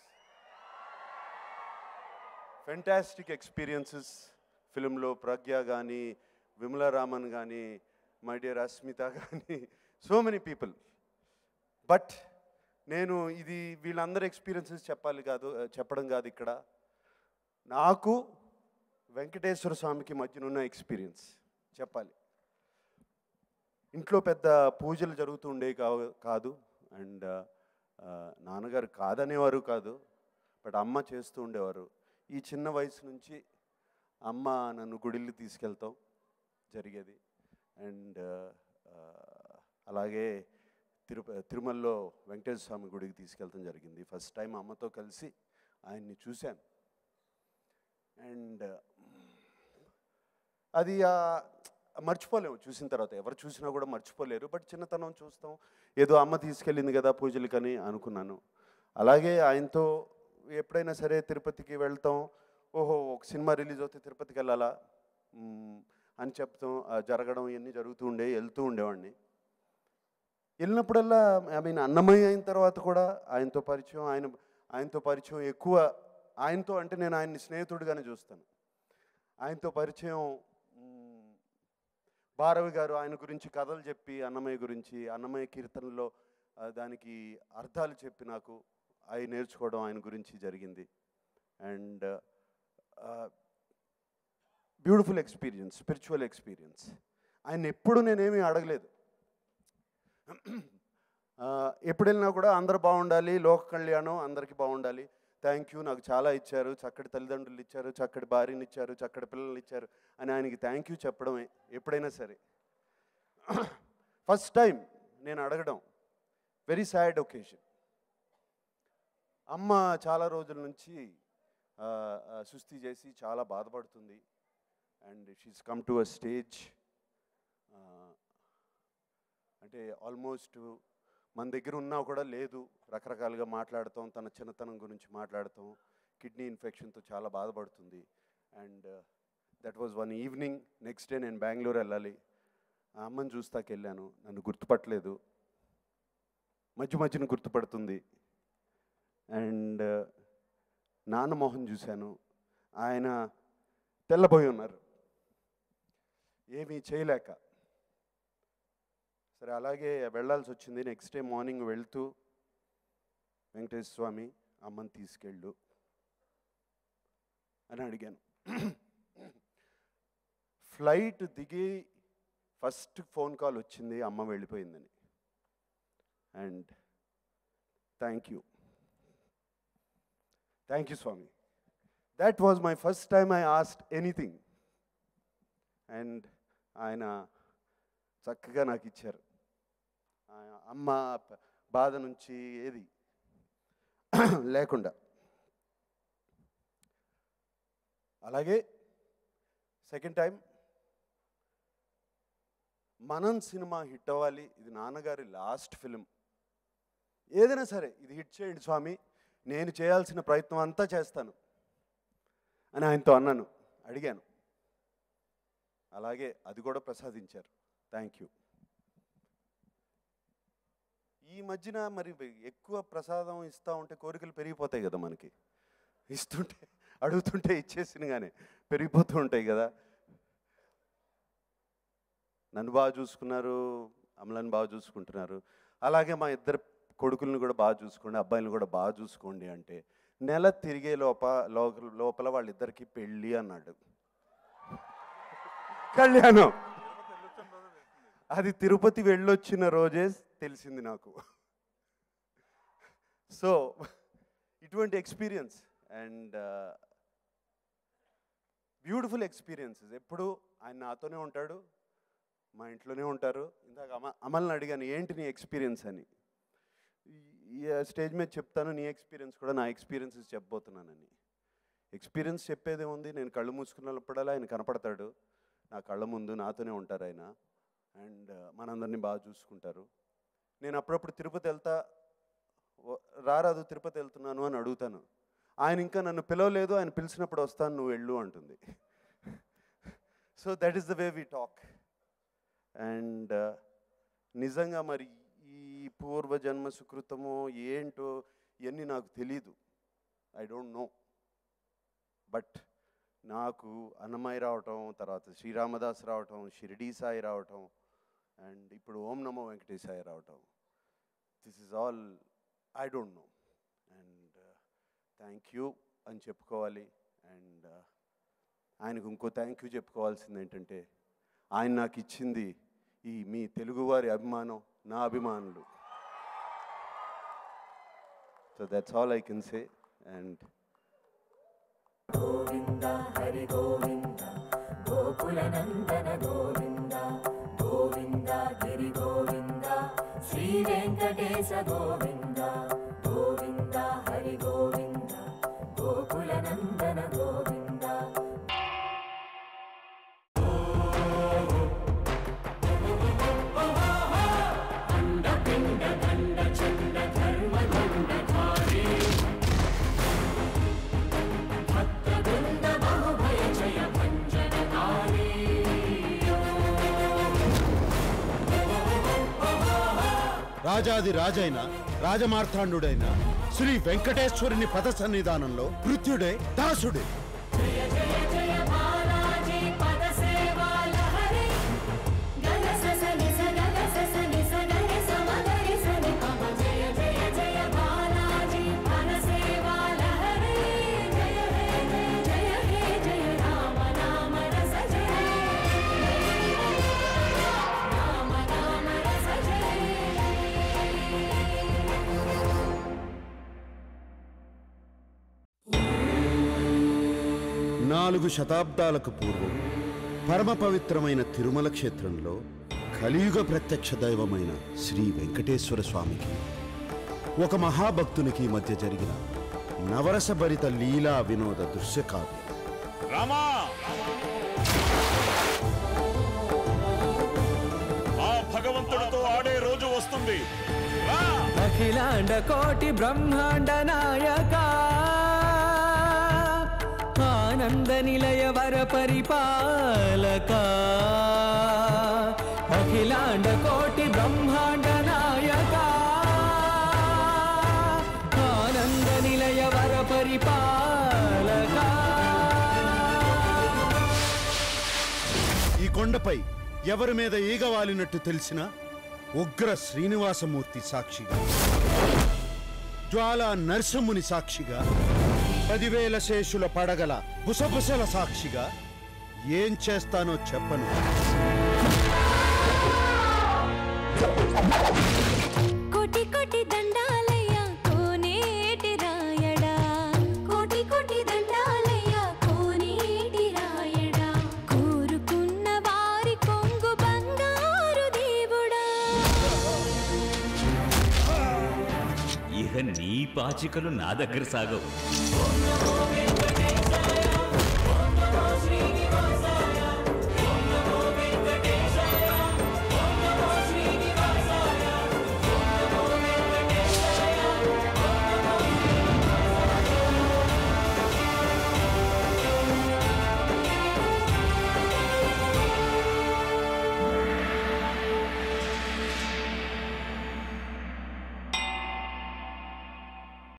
ఫెంటాస్టిక్ ఎక్స్పీరియన్సెస్ ఫిలింలో. ప్రజ్ఞ కానీ, విమలా రామన్ కానీ, మై డియర్ అస్మిత కానీ, సో మెనీ పీపుల్. బట్ నేను ఇది వీళ్ళందరూ ఎక్స్పీరియన్సెస్ చెప్పడం కాదు ఇక్కడ. నాకు వెంకటేశ్వర స్వామికి మధ్యనున్న ఎక్స్పీరియన్స్ చెప్పాలి. ఇంట్లో పెద్ద పూజలు జరుగుతూ ఉండేవి కాదు. అండ్ నాన్నగారు కాదనేవారు కాదు, బట్ అమ్మ చేస్తూ ఉండేవారు. ఈ చిన్న వయసు నుంచి అమ్మ నన్ను గుడిల్ని తీసుకెళ్తాం జరిగేది. అండ్ అలాగే తిరుమలలో వెంకటేశ్వర స్వామి గుడికి తీసుకెళ్తాం జరిగింది. ఫస్ట్ టైం అమ్మతో కలిసి ఆయన్ని చూశాను. అండ్ అది మర్చిపోలేము చూసిన తర్వాత. ఎవరు చూసినా కూడా మర్చిపోలేరు. బట్ చిన్నతనం చూస్తాం, ఏదో అమ్మ తీసుకెళ్ళింది కదా పూజలకని అనుకున్నాను. అలాగే ఆయనతో ఎప్పుడైనా సరే తిరుపతికి వెళ్తాం, ఓహో ఒక సినిమా రిలీజ్ అవుతే తిరుపతికి వెళ్ళాలా అని చెప్తాం, జరగడం ఇవన్నీ జరుగుతూ వెళ్తూ ఉండేవాడిని. వెళ్ళినప్పుడల్లా అన్నమయ్య అయిన తర్వాత కూడా ఆయనతో పరిచయం ఎక్కువ. ఆయనతో అంటే నేను ఆయన్ని స్నేహితుడిగానే చూస్తాను. ఆయనతో పరిచయం భారవి గారు ఆయన గురించి కథలు చెప్పి, అన్నమయ్య గురించి, అన్నమయ్య కీర్తనలో దానికి అర్థాలు చెప్పి నాకు అవి నేర్చుకోవడం ఆయన గురించి జరిగింది. And beautiful experience, spiritual experience. ఆయన ఎప్పుడు నేనేమీ అడగలేదు. ఎప్పుడు వెళ్ళినా కూడా అందరూ బాగుండాలి, లోక కళ్యాణం అందరికీ బాగుండాలి, థ్యాంక్ యూ, నాకు చాలా ఇచ్చారు, చక్కటి తల్లిదండ్రులు ఇచ్చారు, చక్కటి భార్యని ఇచ్చారు, చక్కటి పిల్లల్ని ఇచ్చారు అని ఆయనకి థ్యాంక్ యూ చెప్పడమే ఎప్పుడైనా సరే. ఫస్ట్ టైం నేను అడగడం, వెరీ సాడ్ ఒకేషన్. అమ్మ చాలా రోజుల నుంచి సుస్థి చేసి చాలా బాధపడుతుంది. And she's come to a stage, అంటే ఆల్మోస్ట్ మన దగ్గర ఉన్నా కూడా లేదు, రకరకాలుగా మాట్లాడతాం, తన చిన్నతనం గురించి మాట్లాడతాం, కిడ్నీ ఇన్ఫెక్షన్తో చాలా బాధపడుతుంది. And that was one evening. Next day నేను బెంగళూరు వెళ్ళాలి. ఆ అమ్మని చూస్తాకి వెళ్ళాను, నన్ను గుర్తుపట్టలేదు, మధ్య మధ్యన గుర్తుపడుతుంది. అండ్ నాన్న మోహన్ చూశాను, ఆయన తెల్లబోయి ఉన్నారు, ఏమీ చేయలేక. సరే అలాగే వెళ్ళాల్సి వచ్చింది. నెక్స్ట్ డే మార్నింగ్ వెళ్తూ, వెంకటేశ్వర స్వామి అమ్మని తీసుకెళ్ళు అని అడిగాను. ఫ్లైట్ దిగి ఫస్ట్ ఫోన్ కాల్ వచ్చింది, అమ్మ వెళ్ళిపోయిందని. And thank you Swami. That was my first time I asked anything. And ఆయన చక్కగా నాకు ఇచ్చారు. అమ్మ బాధ నుంచి ఏది లేకుండా. అలాగే సెకండ్ టైం మనం సినిమా హిట్ అవ్వాలి, ఇది నాన్నగారి లాస్ట్ ఫిలిం, ఏదైనా సరే ఇది హిట్ చేయండి స్వామి, నేను చేయాల్సిన ప్రయత్నం అంతా చేస్తాను అని ఆయనతో అడిగాను. అలాగే అది కూడా ప్రసాదించారు. Thank you. ఈ మధ్యన మరి ఎక్కువ ప్రసాదం ఇస్తూ ఉంటే కోరికలు పెరిగిపోతాయి కదా, మనకి ఇస్తుంటే అడుగుతుంటే ఇచ్చేసినగానే పెరిగిపోతూ ఉంటాయి కదా. నన్ను బాగా చూసుకున్నారు, అమలని బాగా చూసుకుంటున్నారు. అలాగే మా ఇద్దరు కొడుకులను కూడా బాగా చూసుకోండి, అబ్బాయిలను కూడా బాగా చూసుకోండి అంటే నెల తిరిగే లోపల వాళ్ళిద్దరికి పెళ్ళి అన్నాడు. కళ్యాణం అది తిరుపతి వెళ్ళొచ్చిన రోజే తెలిసింది నాకు. సో ఇటువంటి ఎక్స్పీరియన్స్ అండ్ బ్యూటిఫుల్ ఎక్స్పీరియన్సెస్. ఎప్పుడు ఆయన నాతోనే ఉంటాడు, మా ఇంట్లోనే ఉంటారు. ఇందాక అమల్ని అడిగాను ఏంటి నీ ఎక్స్పీరియన్స్ అని. ఈ స్టేజ్ మీద చెప్తాను, నీ ఎక్స్పీరియన్స్ కూడా నా ఎక్స్పీరియన్సెస్ చెప్పబోతున్నానని. ఎక్స్పీరియన్స్ చెప్పేదే ఉంది. నేను కళ్ళు మూసుకున్నప్పుడల్లా ఆయన కనపడతాడు నా కళ్ళ ముందు, నాతోనే ఉంటారు ఆయన. అండ్ మనందరినీ బాగా చూసుకుంటారు. నేను అప్పుడప్పుడు తిరుపతి వెళ్తా, రారాదు తిరుపతి వెళ్తున్నాను అని అడుగుతాను. ఆయన ఇంకా నన్ను పిలవలేదు, ఆయన పిలిచినప్పుడు వస్తాను, నువ్వు వెళ్ళు అంటుంది. So that is the way we talk. And నిజంగా మరి ఈ పూర్వజన్మ సుకృతమో ఏంటో ఇవన్నీ నాకు తెలీదు, ఐ డోంట్ నో. బట్ నాకు అన్నమయ్య రావటం, తర్వాత శ్రీరామదాస్ రావటం, షిరిడీ సాయి రావటం, అండ్ ఇప్పుడు ఓం నమో వెంకటేశాయ రావటం, this is all I don't know. And thank you అని చెప్పుకోవాలి. అండ్ ఆయనకు ఇంకో థ్యాంక్ యూ చెప్పుకోవాల్సింది ఏంటంటే, ఆయన నాకు ఇచ్చింది ఈ మీ తెలుగువారి అభిమానం, నా అభిమానులు. So that's all I can say. And Govinda Hari Govinda గోకుల నందన గోవింద గోవింద గిరి గోవింద శ్రీ వెంకటేశ గోవింద గోవింద హరి గోవింద గోకుల నందన గోవింద. అండపిండ దండ చండ ధర్మ దండధారి రాజాది రాజైన రాజమార్తాండుడైన శ్రీ వెంకటేశ్వరుని పద సన్నిధానంలో మృత్యుడే దాసుడే. జయ జయ జయ బాలాజీ పద సేవా లహరి గగ సస నిస గగ సస నిస గరి సమగరి సని పమ. జయ జయ జయ బాలాజీ పద సేవా లహరి జయ హే జయ హే జయ రామ నామ రస జయ రామ నామ రస జయ. 4 శతాబ్దాలకు పూర్వం పరమ పవిత్రమైన తిరుమల క్షేత్రంలో కలియుగ ప్రత్యక్ష దైవమైన శ్రీ వెంకటేశ్వర స్వామికి ఒక మహాభక్తునికి మధ్య జరిగిన నవరసభరిత లీలా వినోద దృశ్యకావ్యం. రామా, ఆ భగవంతుడితో ఆడే రోజు వస్తుంది. అఖిలాండ కోటి బ్రహ్మాండ నాయక ఆనంద నిలయ వర పరిపాలక అఖిలాండ కోటి బ్రహ్మాండ నాయక ఆనంద నిలయ వర పరిపాలక. ఈ కొండపై ఎవరి మీద ఈగ వాలినట్టు తెలిసిన ఉగ్ర శ్రీనివాసమూర్తి సాక్షిగా, జ్వాలా నరసింహుని సాక్షిగా, 10,000 శేషుల పడగల బుసబుసల సాక్షిగా ఏం చేస్తానో చెప్పను. కోటి కోటి దండాలయ్యా కోనేటి రాయడా, కోటి కోటి దండాలయ్యా కోనేటి రాయడా, కోరుకున్న వారి కొంగు బంగారు దేవుడా. ఇక నీ పాచికలు నా దగ్గర సాగవు.